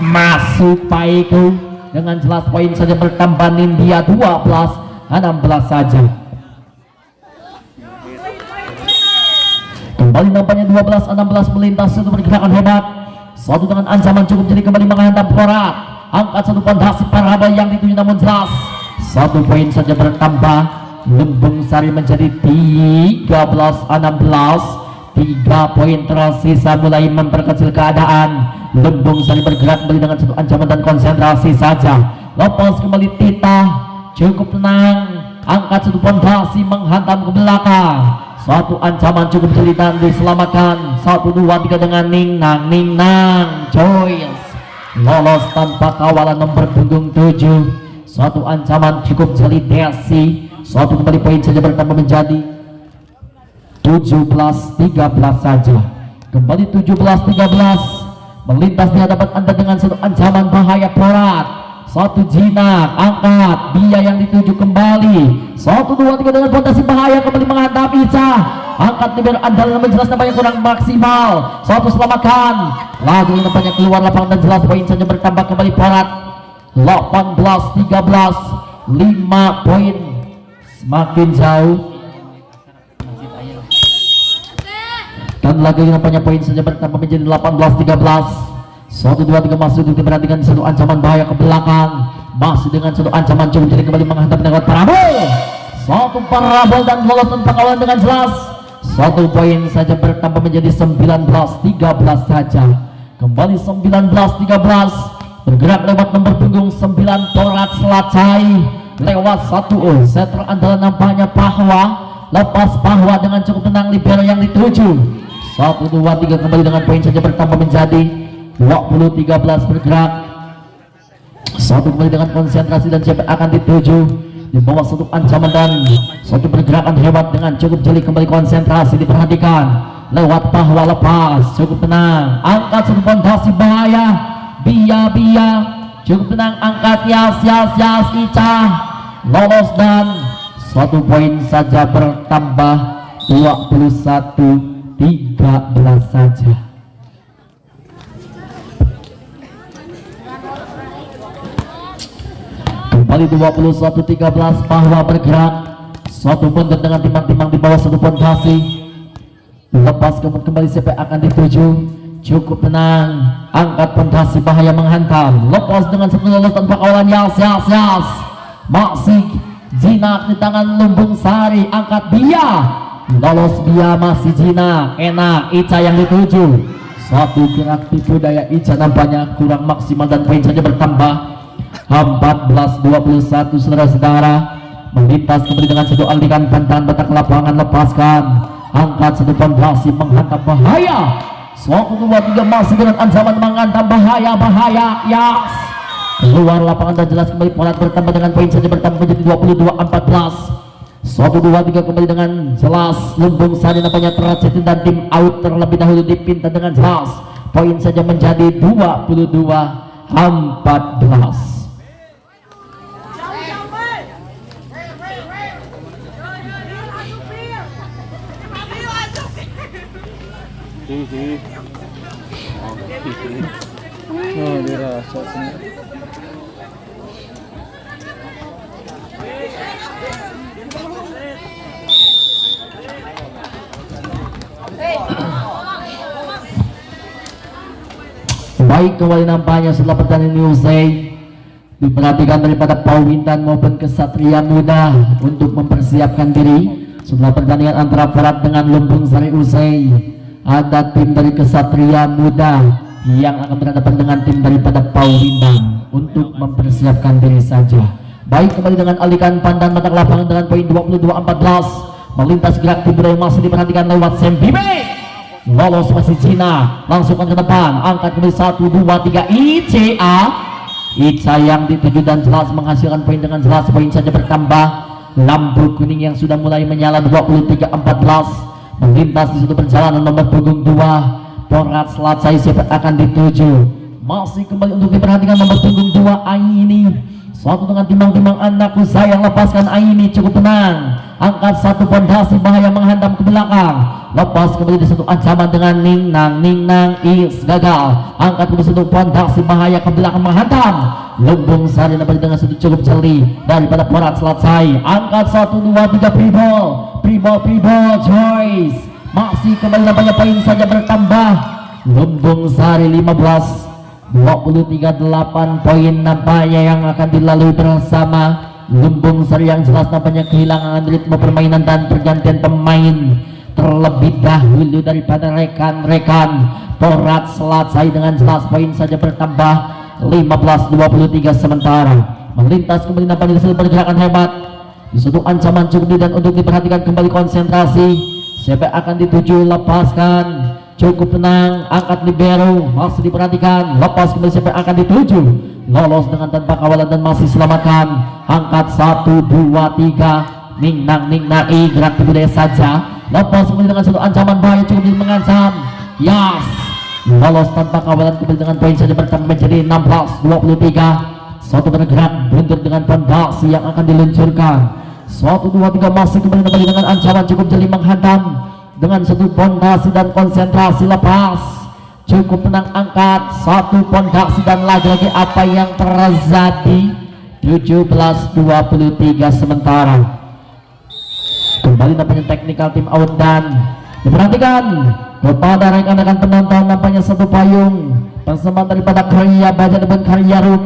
masuk Paiku dengan jelas poin saja bertambah Nindya 12-16 saja. Kembali nampaknya 12-16 melintas satu pergerakan hebat, satu dengan ancaman cukup jadi kembali menghantam Porat, angkat satu pondasi parabol yang dituju namun jelas satu poin saja bertambah. Lumbung Sari menjadi 13-16, 3 poin tersisa mulai memperkecil keadaan. Lumbung Sari bergerak kembali dengan satu ancaman dan konsentrasi saja, lepas kembali Tita, cukup tenang, angkat satu pondasi menghantam ke belakang, suatu ancaman cukup jeli dan diselamatkan 1, 2, 3 dengan Ning Nang Joyce lolos tanpa kawalan nomor punggung 7, suatu ancaman cukup jeli Desi, suatu kembali poin saja bertambah menjadi 17-13 saja. Kembali 17-13 melintas di hadapan Anda dengan satu ancaman bahaya Porat, satu Jinak, angkat Bia yang dituju kembali 1, 2, 3 dengan fondasi bahaya kembali menghantam Ica, angkat libero andalan namun jelas nampaknya kurang maksimal, satu selamatkan, lagu yang nampaknya keluar lapangan dan jelas poin saja bertambah kembali Porat 18-13, 5 poin semakin jauh dan lagi nampaknya poin saja bertambah menjadi 18-13. 1, 2, 3 masuk diperhatikan satu ancaman bahaya ke belakang, masih dengan satu ancaman cukup jadi kembali menghantam dengan parabol, satu parabol dan lolos tanpa kawalan dengan jelas, 1 poin saja bertambah menjadi 19-13 saja. Kembali 19-13 bergerak lewat nomor punggung 9 Torat Selacai, lewat 1 setter andalan nampaknya Pahwa, lepas Pahwa dengan cukup tenang libero yang dituju 1, 2, 3 kembali dengan poin saja bertambah menjadi 20-13 bergerak, satu kembali dengan konsentrasi dan siapa akan dituju di bawah satu ancaman dan satu pergerakan hebat dengan cukup jeli kembali konsentrasi diperhatikan, lewat Pahwa lepas cukup tenang, angkat satu fondasi bahaya Bia cukup tenang, angkat Yas Ica lolos dan 1 poin saja bertambah 21-13 saja. Kembali 21-13 Pahwa bergerak, suatu mundur dengan timbang-timbang di bawah satu fondasi, lepas kembali siapa akan dituju, cukup tenang, angkat fondasi bahaya menghantam, lepas dengan satu lolos tanpa kawalan Yas masih Jinak di tangan Lumbung Sari, angkat Bia lolos Bia masih Jinak, enak Ica yang dituju, satu gerak tipu daya Ica nampaknya kurang maksimal dan poin saja bertambah 14-21 saudara-saudara. Melintas kembali dengan satu aliran bantahan batak lapangan, lepaskan, angkat satu fondasi menghantam bahaya, 1, 2, 3 masih dengan ancaman menghantam bahaya Yas keluar lapangan dan jelas kembali Polat bertambah dengan poin saja bertambah menjadi 22-14. 1, 2, 3 kembali dengan jelas Lumbung Sari nampaknya tercetin dan tim out terlebih dahulu dipinta dengan jelas, poin saja menjadi 22-14. Oh, dirasa sini. Baik, kembali nampaknya setelah pertandingan usai diperhatikan daripada Pauwintan maupun Kesatria Muda untuk mempersiapkan diri Setelah pertandingan antara Porat dengan Lumbung Sari usai, ada tim dari Kesatria Muda yang akan berhadapan dengan tim daripada Paulindang untuk mempersiapkan diri saja. Baik, kembali dengan alikan pandan mata lapangan dengan poin 22-14. Melintas gerak tim yang masih diperhatikan lewat Sam Bibe. Lolos masih Cina, langsungkan ke depan, angkat kembali 1, 2, 3 Ica yang dituju dan jelas menghasilkan poin dengan jelas, poin saja bertambah. Lampu kuning yang sudah mulai menyala 23-14 melintas di situ perjalanan nomor punggung 2 Porat Selacai siapa akan dituju, masih kembali untuk diperhatikan nomor punggung 2 Aini. Suatu dengan timbang-timbang anakku sayang, lepaskan Aini, cukup tenang, angkat 1 pondasi bahaya menghantam ke belakang, lepas kembali di satu ancaman dengan Ningnang is gagal, angkat kembali 1 pondasi bahaya ke belakang menghantam Lumbung Sari dapat dengan satu cukup jeli daripada Porat Selacai, angkat 1, 2, 3 Pribol Choice, masih kembali nampaknya poin saja bertambah. Lumbung Sari 15-23-8 poin nampaknya yang akan dilalui bersama Lumbung Sari yang jelas nampaknya kehilangan ritme permainan dan pergantian pemain terlebih dahulu daripada rekan-rekan Porat Selacai. Dengan jelas poin saja bertambah 15-23 sementara melintas kembali nampaknya di pergerakan hebat di satu ancaman cukup dan untuk diperhatikan kembali konsentrasi siapa akan dituju, lepaskan cukup tenang, angkat libero masih diperhatikan, lepas kembali siapa akan dituju, lolos dengan tanpa kawalan dan masih selamatkan, angkat 1, 2, 3 Ningnang gerak budaya saja, lepas kembali dengan satu ancaman bahaya cukup mengancam, lolos tanpa kawalan kembali dengan poin saja bertambah menjadi 16-23. Suatu bergerak buntut dengan pondasi yang akan diluncurkan, 1, 2, 3 masih kembali dengan ancaman cukup jeli menghantam dengan satu pondasi dan konsentrasi, lepas cukup tenang, angkat 1 pondasi dan lagi-lagi apa yang terjadi 17-23 sementara kembali nampaknya teknikal tim out dan diperhatikan kepada rekan-rekan penonton nampaknya satu payung persembahan daripada Karya Baja dan Karya Rum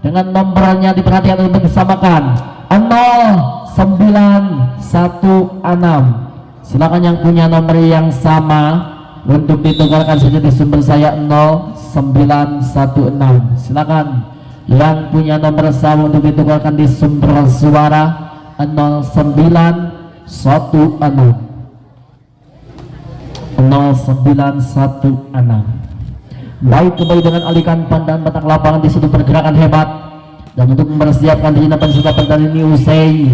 dengan nomornya diperhatikan untuk disamakan 0916. Silakan yang punya nomor yang sama untuk ditukarkan saja di sumber saya 0916. Silakan yang punya nomor sama untuk ditukarkan di sumber suara 0916. Baik, kembali dengan alikan pandangan batang lapangan di situ pergerakan hebat dan untuk mempersiapkan diri nampaknya sudah pertandingan ini usai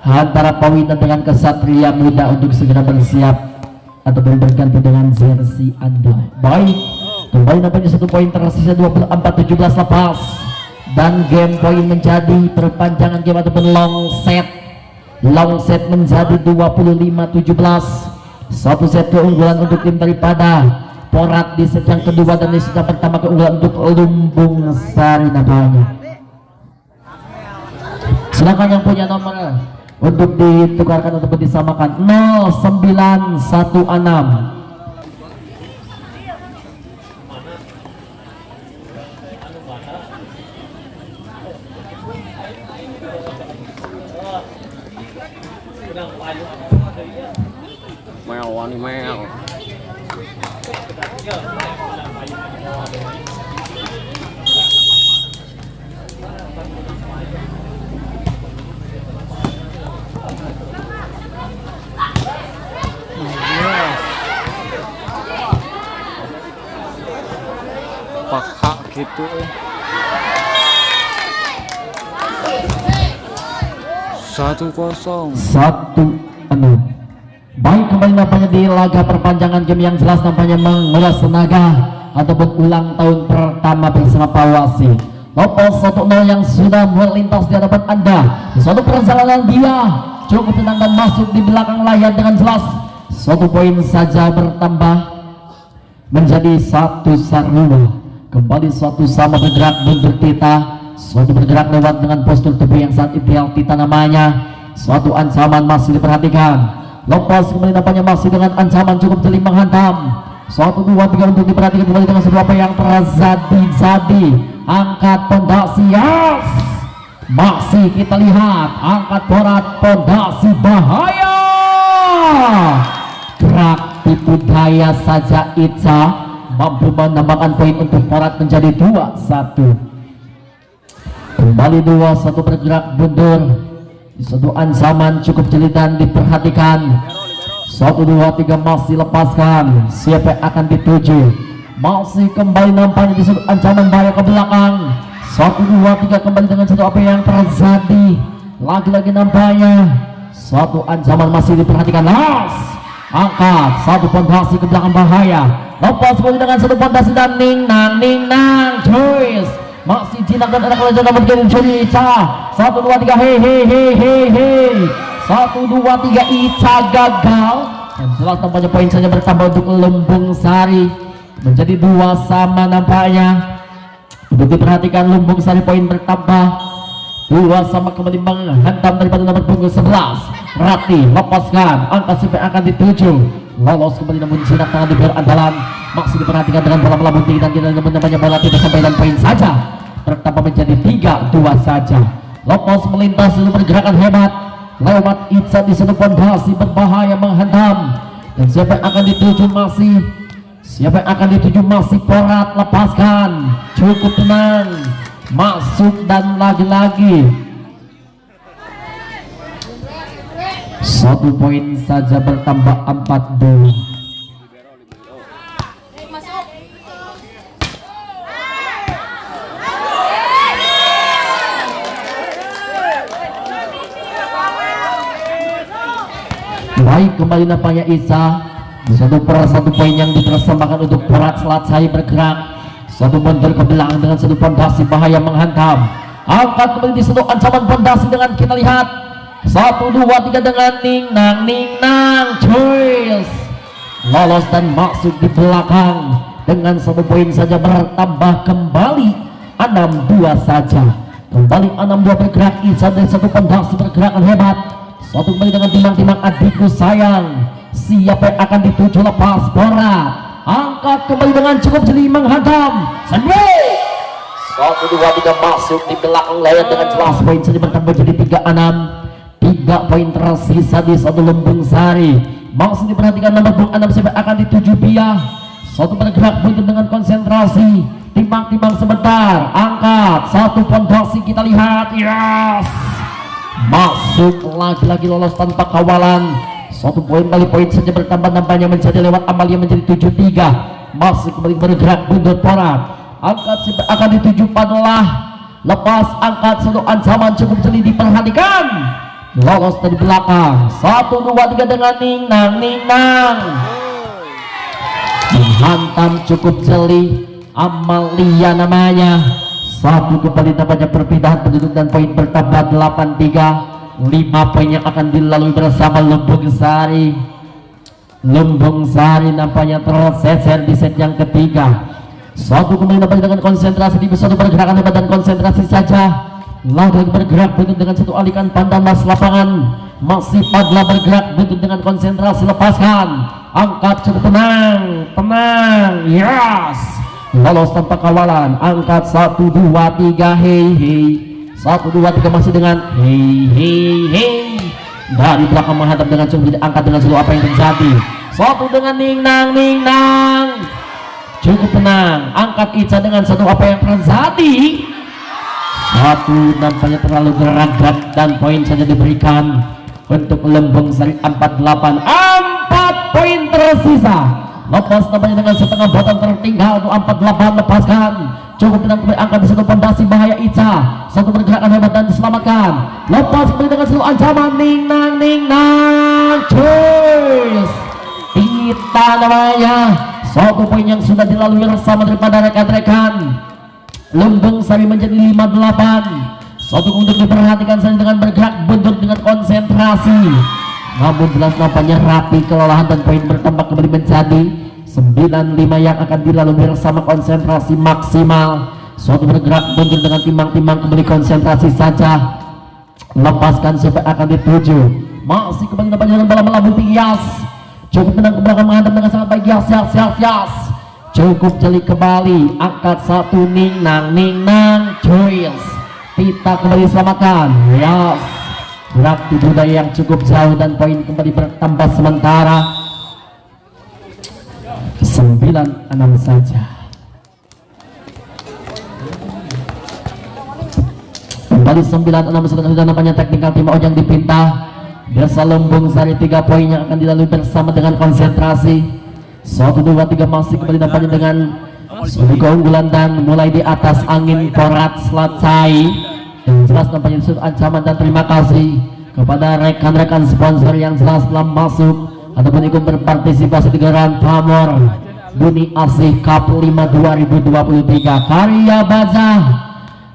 antara Pawitan dengan Kesatria Muda untuk segera bersiap atau berganti dengan jersey Anda. Baik, kembali nampaknya 1 poin tersisa 24-17 lepas dan game poin menjadi perpanjangan game ataupun long set menjadi 25-17. 1 set keunggulan untuk tim daripada Porat di set yang kedua dan di set yang pertama keunggulan untuk Lumbung Sari nampaknya. Silakan yang punya nomor untuk ditukarkan untuk disamakan 0916. Wani meo. Pakak gitu. 1-0. Baik, kembali nampaknya di laga perpanjangan game yang jelas nampaknya menguras tenaga ataupun ulang tahun pertama bersama Pawasi. Lopos 1-0 yang sudah melintas di hadapan Anda. Suatu perjalanan dia cukup tenang dan masuk di belakang layar dengan jelas. 1 poin saja bertambah menjadi 1-1. Kembali suatu sama bergerak mundur Tita. Suatu bergerak lewat dengan postur tubuh yang sangat ideal Tita namanya. Suatu ancaman masih diperhatikan. Lepas kembali nampaknya masih dengan ancaman cukup jeli menghantam. 1, 2, 3 untuk diperhatikan kembali dengan sebuah apa yang terjadi. Angkat pondasi, masih kita lihat angkat Porat pondasi bahaya. Gerak tipu daya saja Ica mampu menambahkan poin untuk Porat menjadi 2-1. Kembali 2-1 bergerak mundur. Di satu ancaman cukup jeli dan diperhatikan. 1, 2, 3 masih lepaskan. Siapa yang akan dituju? Masih kembali nampaknya di satu ancaman bahaya ke belakang. 1, 2, 3 kembali dengan satu apa yang terjadi. Lagi-lagi nampaknya satu ancaman masih diperhatikan. Angkat satu pondasi ke belakang bahaya. Lepas kembali dengan satu pondasi dan ning nang Joyce masih jinak dan ada kelajuan namun jadi Ica. 1, 2, 3 hei 1, 2, 3 Ica gagal dan jelas tampaknya poin saja bertambah untuk Lumbung Sari menjadi 2 sama nampaknya. Untuk diperhatikan Lumbung Sari poin bertambah 2 sama kembali menghantam daripada nomor punggung 11 Rati lepaskan angka siapa yang akan dituju lolos kembali namun sinak tangan di luar andalan masih diperhatikan dengan bola bunting dan tidak namanya bola tidak sampai dan poin saja bertambah menjadi 3-2 saja. Lepas melintas itu pergerakan hebat lewat Ica di satu pondasi berbahaya menghantam dan siapa yang akan dituju masih Porat lepaskan cukup tenang masuk dan lagi-lagi 1 poin saja bertambah 4-2. Baik kembali nampaknya Isa di satu poin yang dipersembahkan untuk Porat Selat Saya bergerak satu mundur ke belakang dengan satu pondasi bahaya menghantam. Angkat kembali di satu ancaman pondasi dengan kita lihat 1, 2, 3 dengan ning nang Joyce lolos dan masuk di belakang dengan 1 poin saja bertambah kembali 6-2 saja. Kembali 6-2 bergerak Ica dari satu pondasi pergerakan hebat. Satu kembali dengan timang-timang adikku sayang. Siapa yang akan dituju lepas Porat? Angkat kembali dengan cukup jeli menghantam. 1, 2, 3 masuk di belakang layar dengan jelas poin saja bertambah jadi 3-6. 3 poin tersisa di satu Lumbung Sari. Masih diperhatikan nomor punggung 6 siapa akan dituju Pia. Satu bergerak buntut dengan konsentrasi. Timbang-timbang sebentar. Angkat satu pondasi kita lihat. Yes. Masuk lagi-lagi lolos tanpa kawalan. 1 poin kali poin saja bertambah nampaknya menjadi lewat Amalia menjadi 7-3. Masih kembali bergerak buntut Porat. Angkat siapa akan dituju Padlah. Lepas angkat satu ancaman cukup jeli diperhatikan. Lolos dari belakang 1, 2, 3 dengan ning nang menghantam cukup jeli Amalia namanya. 1 kembali nampaknya perpindahan penduduk dan poin bertambah 8-3. 5 poin yang akan dilalui bersama Lumbung Sari. Lumbung Sari nampaknya terseser di set yang ketiga. 1 kembali nampaknya dengan konsentrasi di satu pergerakan hebat dan konsentrasi saja. Lagi bergerak buntut dengan satu alikan pandang mas lapangan. Masih Padla bergerak buntut dengan konsentrasi lepaskan. Angkat cukup tenang. Yes. Lolos tanpa kawalan. Angkat 1, 2, 3 hei 1, 2, 3 masih dengan hei dari belakang menghadap dengan cukup angkat dengan seluruh apa yang terjadi. 1 dengan ning nang cukup tenang. Angkat Ica dengan satu apa yang terjadi. 1 nampaknya terlalu geragap dan poin saja diberikan untuk Lumbung Sari 48. 4 poin tersisa. Lepas nampaknya dengan setengah botol tertinggal untuk 48 lepaskan. Cukup tenang kembali angkat di satu pondasi bahaya Ica. 1 pergerakan hebat dan diselamatkan. Lepas kembali dengan satu ancaman ning nang Joyce. Kita namanya 1 poin yang sudah dilalui bersama daripada rekan-rekan. Lumbung Sari menjadi 58. 1 untuk diperhatikan saja dengan bergerak buntut dengan konsentrasi. Namun jelas nampaknya rapi kelelahan dan poin bertambah kembali menjadi 95 yang akan dilalui bersama konsentrasi maksimal. 1 bergerak buntut dengan timbang-timbang kembali konsentrasi saja. Lepaskan siapa akan dituju. Masih kembali nampaknya dengan bola melambung tinggi. Cukup tenang ke belakang menghadap dengan sangat baik. Yes. Cukup jeli kembali. Angkat 1 ning nang Joyce. Kita kembali selamatkan. Yes. gerak di budaya yang cukup jauh dan poin kembali bertambah sementara 9-6 saja. Kembali 9-6 sudah nampaknya teknikal tim Ojang dipinta. Desa Lumbung Sari 3 poin yang akan dilalui bersama dengan konsentrasi. 1, 2, 3 masih kembali nampaknya dengan suatu keunggulan dan mulai di atas angin Porat Selesai. Yang jelas nampaknya disebut ancaman dan terima kasih kepada rekan-rekan sponsor yang jelas telah masuk ataupun ikut berpartisipasi di gelaran Pamor Buni Asih Cup 5 2023. Karya Baja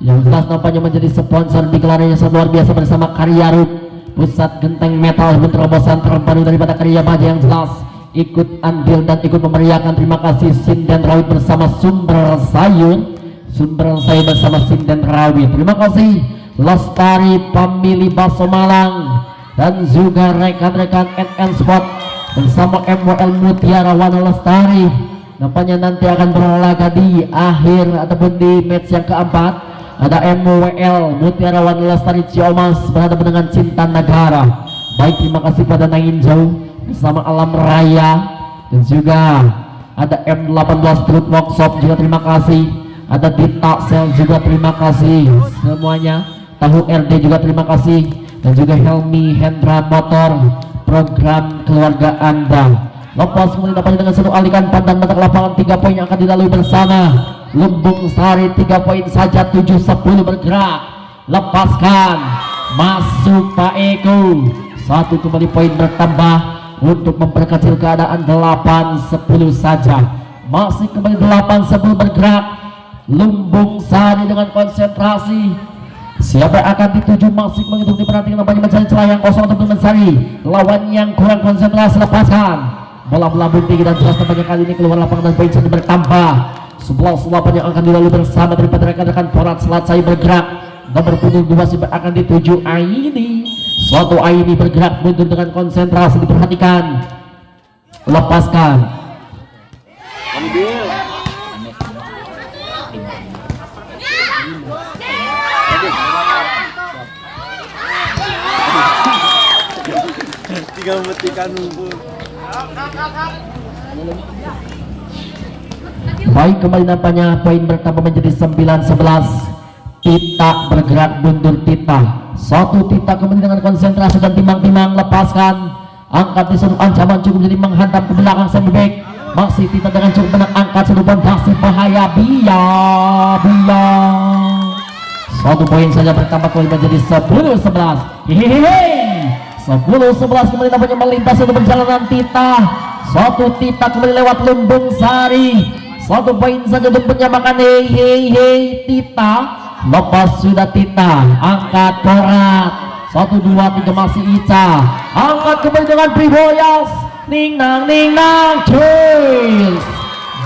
yang jelas nampaknya menjadi sponsor di gelaran yang luar biasa bersama Karya Rut, pusat genteng metal terobosan terbaru daripada Karya Baja yang jelas ikut andil dan ikut memeriahkan. Terima kasih Sinden Rawit bersama Sumber Sayur bersama Sinden Rawit. Terima kasih Lestari Pamili Baso Malang dan juga rekan-rekan NN Sport bersama MWL Mutiara Wana Lestari. Nampaknya nanti akan berlaga di akhir ataupun di match yang keempat. Ada MWL Mutiara Wana Lestari Ciomas berhadapan dengan Cinta Negara. Baik, terima kasih pada Nainjo bersama Alam Raya dan juga ada M18 Truck Workshop juga terima kasih. Ada Dita Sel juga terima kasih semuanya. Tahu RD juga terima kasih dan juga Helmi Hendra Motor program keluarga Anda. Lepas kemudian dapat dengan satu alikan pandang mata ke lapangan 3 poin yang akan dilalui bersama Lumbung Sari 3 poin saja 7-10 bergerak. Lepaskan masuk Pak Eko 1 kembali poin bertambah untuk memperkecil keadaan 8-10 saja. Masih kembali 8-10 bergerak. Lumbung Sari dengan konsentrasi. Siapa yang akan dituju masih menghitung diperhatikan nampaknya mencari celah yang kosong untuk mencari lawan yang kurang konsentrasi. Lepaskan bola melambung tinggi dan jelas nampaknya kali ini keluar lapangan dan poin saja bertambah 11-8 yang akan dilalui bersama daripada rekan-rekan Porat Selesai bergerak. Nomor punggung 2 siapa akan dituju Aini. Suatu Aini bergerak mundur dengan konsentrasi diperhatikan. Lepaskan ambil tinggal metikan nunggu. baik, kembali nampaknya poin bertambah menjadi 9-11. Tita bergerak mundur. Tita 1 Tita kembali dengan konsentrasi dan timang-timang. Lepaskan angkat di satu ancaman cukup jadi menghantam ke belakang semi back. Masih Tita dengan cukup menang angkat satu fondasi bahaya Bia 1 poin saja bertambah kembali menjadi 10-11. Hehehe 10-11 kembali nampaknya melintas untuk perjalanan Tita. 1 Tita kembali lewat Lumbung Sari 1 poin saja untuk menyamakan. Hei Tita lepas sudah Tita angkat Porat 1, 2, 3 masih Ica angkat kembali dengan Priboyas. Ningnang cheers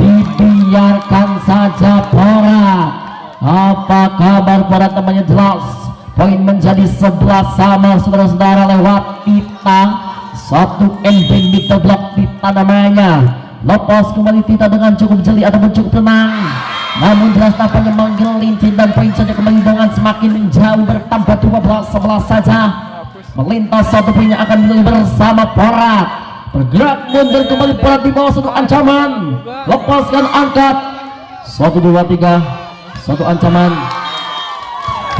dibiarkan saja Porat. Apa kabar Porat namanya jelas. Poin menjadi 11 sama saudara-saudara lewat Tita. 1 MB middle block Tita namanya. Lepas kembali Tita dengan cukup jeli ataupun cukup tenang. Namun jelas nampaknya menggelincir dan poin saja kembali dengan semakin jauh bertambah 12-11 saja. Melintas 1 poin yang akan dilalui bersama Porat. Bergerak mundur kembali Porat di bawah 1 ancaman. Lepaskan angkat 1, 2, 3 1 ancaman.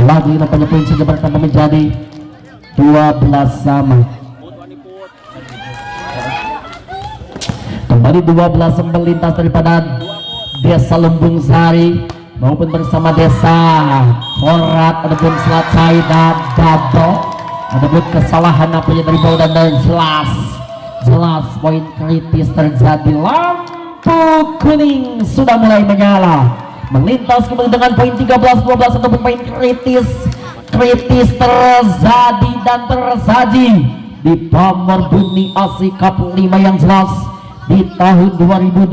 Lagi nampaknya poin saja bertambah menjadi 12 sama. Kembali 12 melintas daripada Desa Lumbung Sari maupun bersama Desa Porat ataupun Selesai dan Double. Ataupun kesalahan nampaknya dari bawah dan jelas poin kritis terjadi. Lampu kuning sudah mulai menyala. Melintas kembali dengan poin 13-12 ataupun poin kritis terjadi dan tersaji di Pamor Buni Asih Cup 5 yang jelas di tahun 2023.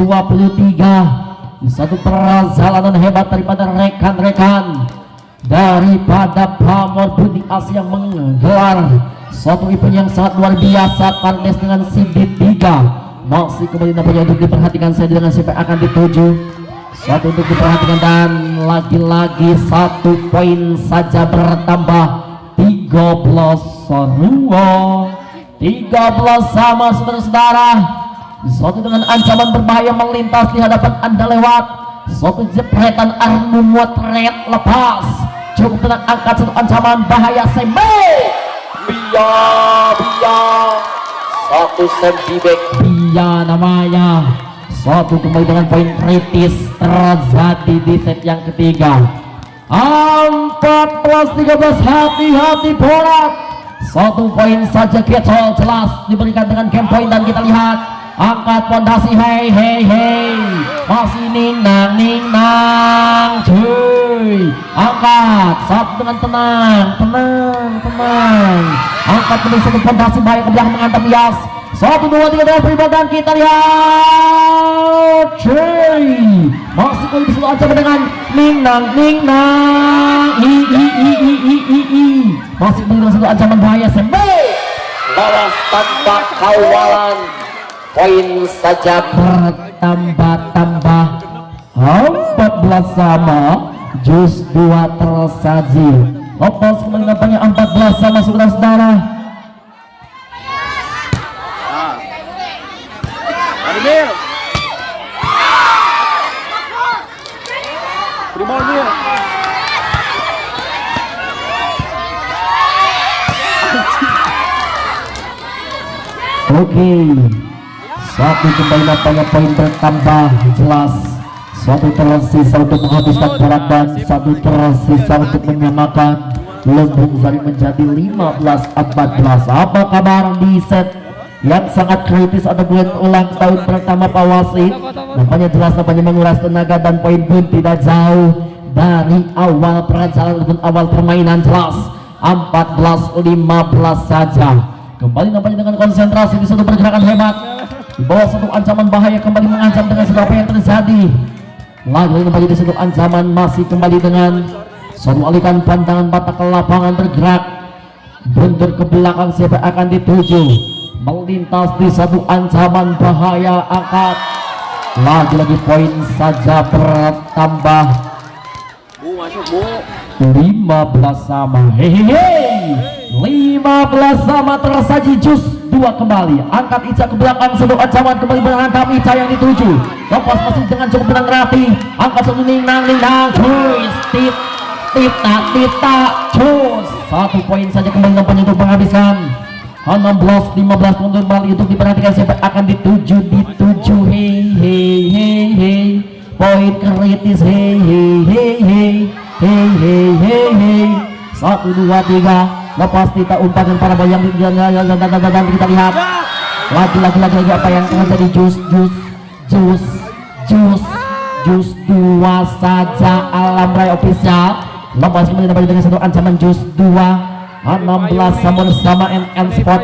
Satu perjalanan hebat daripada rekan-rekan daripada Pamor Buni Asih yang menggelar suatu event yang sangat luar biasa. Karnes dengan Sidit 3 masih kembali nampaknya untuk diperhatikan saya dengan siapa akan dituju. Satu untuk diperhatikan dan lagi-lagi 1 poin saja bertambah 13 sarua 13 sama saudara-saudara. Suatu dengan ancaman berbahaya melintas di hadapan Anda lewat suatu jepretan arm memotret lepas. Cukup tenang, angkat satu ancaman bahaya sembe. Bia satu sembibek Bia namanya. Suatu kembali dengan poin kritis terjadi di set yang ketiga. 14-13, hati-hati bola. 1 poin saja Kecol jelas diberikan dengan game point dan kita lihat angkat pondasi hei masih ningnang cuy, angkat satu dengan tenang angkat dengan satu pondasi bahaya ke belakang mengantam Yas 1, 2, 3 dengan pribadi dan kita lihat cuy masih kali disuruh aja dengan ningnang masih dengan satu ancaman bahaya sembe lolos tanpa kawalan. Poin saja bertambah 14 sama jus 2 tersaji. Lepas menangkapnya 14 sama saudara-saudara. Ademir. Primol dia. Oke. Satu kembali nampaknya poin bertambah jelas. Satu tersisa untuk menghabiskan bola dan satu tersisa untuk menyamakan. Lembung Sari menjadi 15-14. Apa kabar di set yang sangat kritis ada bulan ulang tahun pertama Pak Wasit? Nampaknya jelas nampaknya menguras tenaga dan poin pun tidak jauh dari awal perjalanan ataupun awal permainan jelas. 14-15 saja. Kembali nampaknya dengan konsentrasi di satu pergerakan hebat. Di bawah satu ancaman bahaya kembali mengancam dengan apa yang terjadi. Lagi kembali di satu ancaman masih kembali dengan satu alihkan pandangan mata ke lapangan bergerak. Mundur ke belakang siapa akan dituju. Melintas di satu ancaman bahaya angkat. Lagi-lagi poin saja bertambah. Bu masuk bu. 15 sama. Hehehe. 15 sama tersaji jus 2 kembali. Angkat Ica ke belakang satu ancaman kembali berangkat Ica yang dituju. Lepas masih dengan cukup tenang Rati. Angkat satu ningnang cus tita cus. 1 poin saja kembali nampaknya untuk menghabiskan. 16-15 mundur kembali untuk diperhatikan siapa akan dituju hei poin kritis hei 1, 2, 3. Lepas kita umpan para bayang dan kita lihat lagi apa yang terjadi. Jus 2 saja alam raya official. Lepas kemudian dapat dengan satu ancaman jus 2 16 sama NN Sport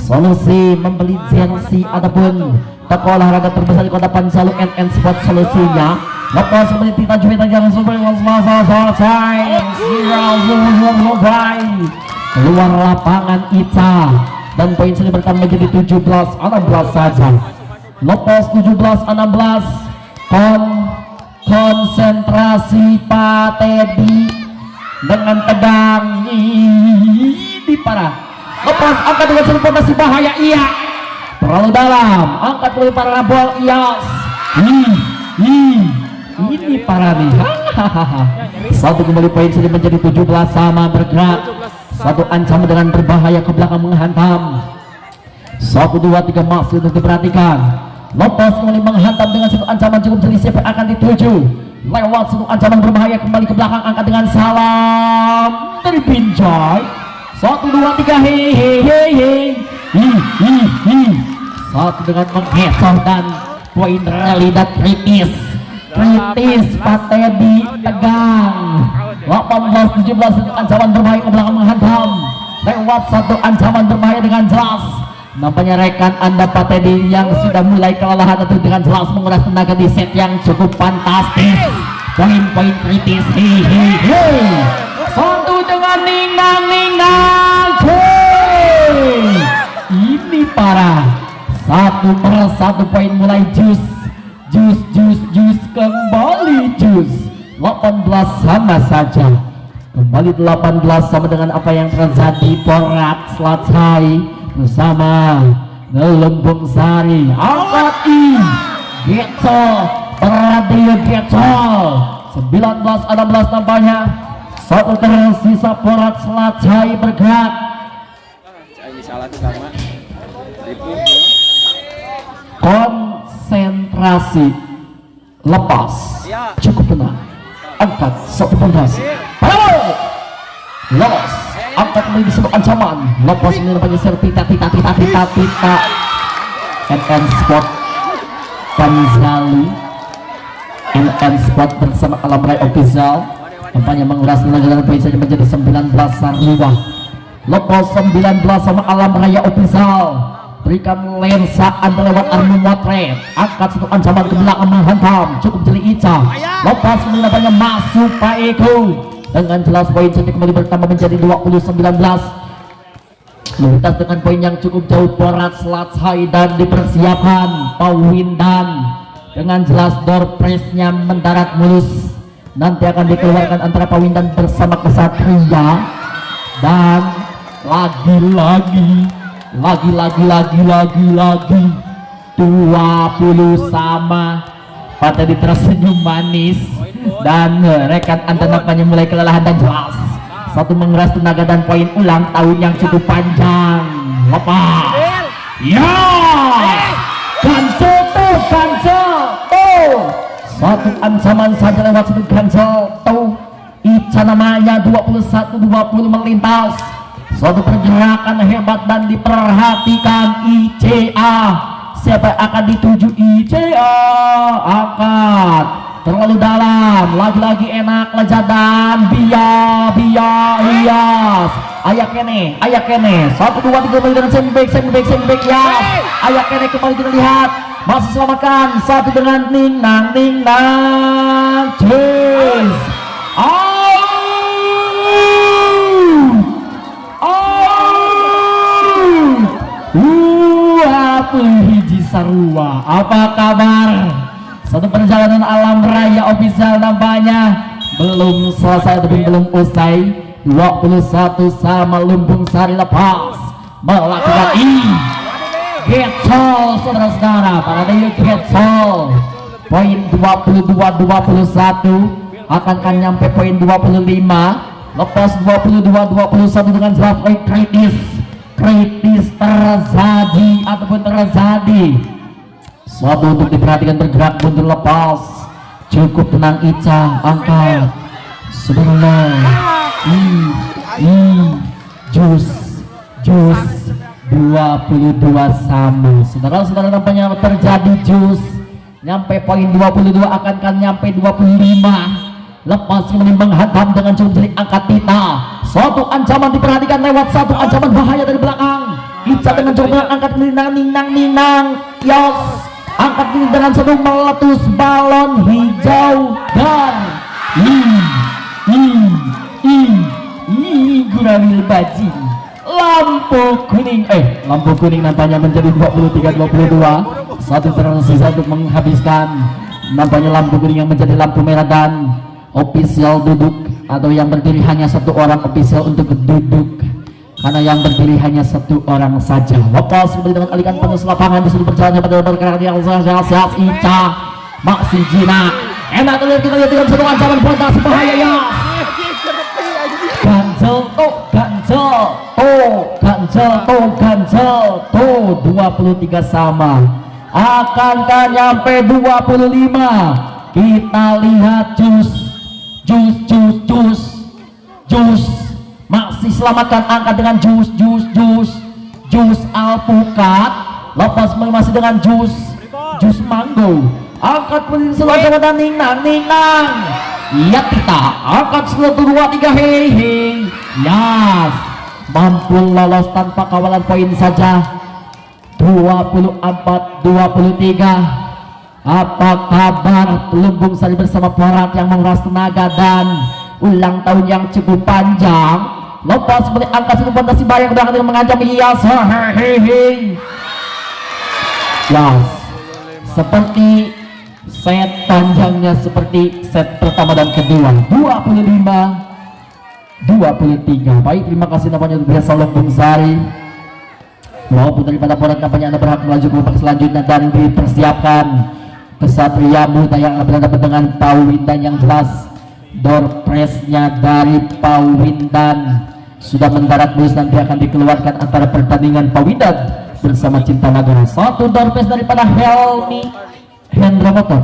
solusi membeli jensi ataupun toko olahraga terbesar di kota Panjalu. NN Sport solusinya. Lepas kemudian kita juga jangan sampai selesai keluar lapangan Ica dan poin sini bertambah menjadi 17-16 saja. Lepas 17-16 konsentrasi Pak Teddy dengan tegang ini parah. Lepas angkat dengan satu pondasi bahaya iya terlalu dalam angkat oleh para bol Ias ini parah nih. Satu kembali poin sini menjadi 17 sama bergerak. Satu ancaman dengan berbahaya ke belakang menghantam. 1, 2, 3 masih untuk diperhatikan. Lepas kembali menghantam dengan satu ancaman cukup jeli siapa akan dituju. Lewat satu ancaman berbahaya kembali ke belakang angkat dengan salam dari Pinjai. 1, 2, 3 hei. Satu dengan mengecoh dan poin rally dan kritis Pak Teddy tegang. 18-17 ancaman berbahaya ke belakang menghantam. Lewat satu ancaman berbahaya dengan jelas. Nampaknya rekan Anda Pak Teddy yang sudah mulai kelelahan itu dengan jelas menguras tenaga di set yang cukup fantastis. Poin-poin kritis hei. Satu dengan ningnang ini parah. 1/1 poin mulai jus kembali jus 18 sama saja. Kembali 18 sama dengan apa yang terjadi. Porat Selacai bersama Gelembung Sari. Angkat I Gecol Radio Gecol 19-16 nampaknya. Satu tersisa Porat Selacai bergerak. Ini salah tuh sama. Konsentrasi, lepas, cukup tenang, angkat satu fondasi, lolos, angkat menjadi sebuah ancaman, lepas menyerempanya serpita, NN Sport Panzalu, NN Sport bersama Alam Rai Official, nampaknya menguras tenaga dan poin saja menjadi 19 Sarliwa, lepas 19 sama Alam Raya Official. Berikan lensaan lewat Armu Motret, angkat satu ancaman ke belakang menghantam, cukup jeli Ica, lepas menambahnya masuk Pak Eko dengan jelas poin saja kembali bertambah menjadi 20-19. Lintas dengan poin yang cukup jauh Porat Selacai dan dipersiapkan Pak Windan dengan jelas door press-nya mendarat mulus, nanti akan dikeluarkan antara Pak Windan bersama Kesatria dan lagi 20 sama. Pak tadi tersenyum manis dan rekan anda nampaknya mulai kelelahan dan jelas satu menguras tenaga dan poin ulang tahun yang cukup panjang. Lepas ya Gansel tuh satu ancaman saja lewat satu Gansel tuh Ica namanya 21-20 melintas. Suatu pergerakan hebat dan diperhatikan ICA. Siapa yang akan dituju ICA? Angkat terlalu dalam, lagi-lagi enak lejat dan bias. Ayak kene 1, 2, 3 kembali dengan sandbag Yas. Ayak kene kembali kita lihat masih selamatkan satu dengan Ning Nang Cheese. Hiji Sarua, apa kabar? Satu perjalanan Alam Raya Official nampaknya belum selesai tapi belum usai. 21 sama Lumbung Sari lepas melakukan Gecol saudara-saudara, para Gecol poin 22-21 akan nyampe poin 25, lepas 22-21 dengan jelas poin kritis terjadi suatu untuk diperhatikan. Bergerak mundur lepas, cukup tenang Ica, angkat subhanallah. Jus 22 sama saudara-saudara, nampaknya terjadi jus nyampe poin 22 akan nyampe 25. Lepas menimbang hantam dengan cukup jeli angkat Tita. Suatu ancaman diperhatikan lewat satu ancaman bahaya dari belakang. Ica dengan cukup angkat ninang Yos. Angkat ini dengan satu meletus balon hijau dan Gurawil Bajing. Lampu kuning nampaknya menjadi 23-22. Satu tersisa untuk menghabiskan. Nampaknya lampu kuning yang menjadi lampu merah dan official duduk, atau yang berdiri hanya satu orang official untuk duduk karena yang berdiri hanya satu orang saja. Lepas kembali dengan alikan penuh lapangan disuruh berjalannya pada bergerak yang sehat Ica masih jinak enak. Kita lihat dengan satu ancaman fondasi bahaya ya. Ganjel 23 sama akankah nyampe 25. Kita lihat jus masih selamatkan angkat dengan jus alpukat. Lepas masih dengan jus mango, angkat posisi selanjutnya dan ninang iya kita angkat 1, 2, 3 hei Yas mampu lolos tanpa kawalan poin saja 24-23. Apa kabar Lumbung Sari bersama Porat yang menguras tenaga dan ulang tahun yang cukup panjang. Lepas seperti angkat satu fondasi bayang belakang dengan mengancam Yas. Yas seperti set panjangnya seperti set pertama dan kedua. 25 23. Baik, terima kasih namanya biasa Lombong Sari. Walaupun daripada pola kampanye Anda berhak melaju ke babak selanjutnya dan dipersiapkan Kesatria Muda yang berhadapan dengan Pauwindan yang jelas door press-nya dari Pauwindan sudah mendarat bus, nanti akan dikeluarkan antara pertandingan Pauwindan bersama Cinta Nagara. Satu door press daripada Helmi Hendra Motor.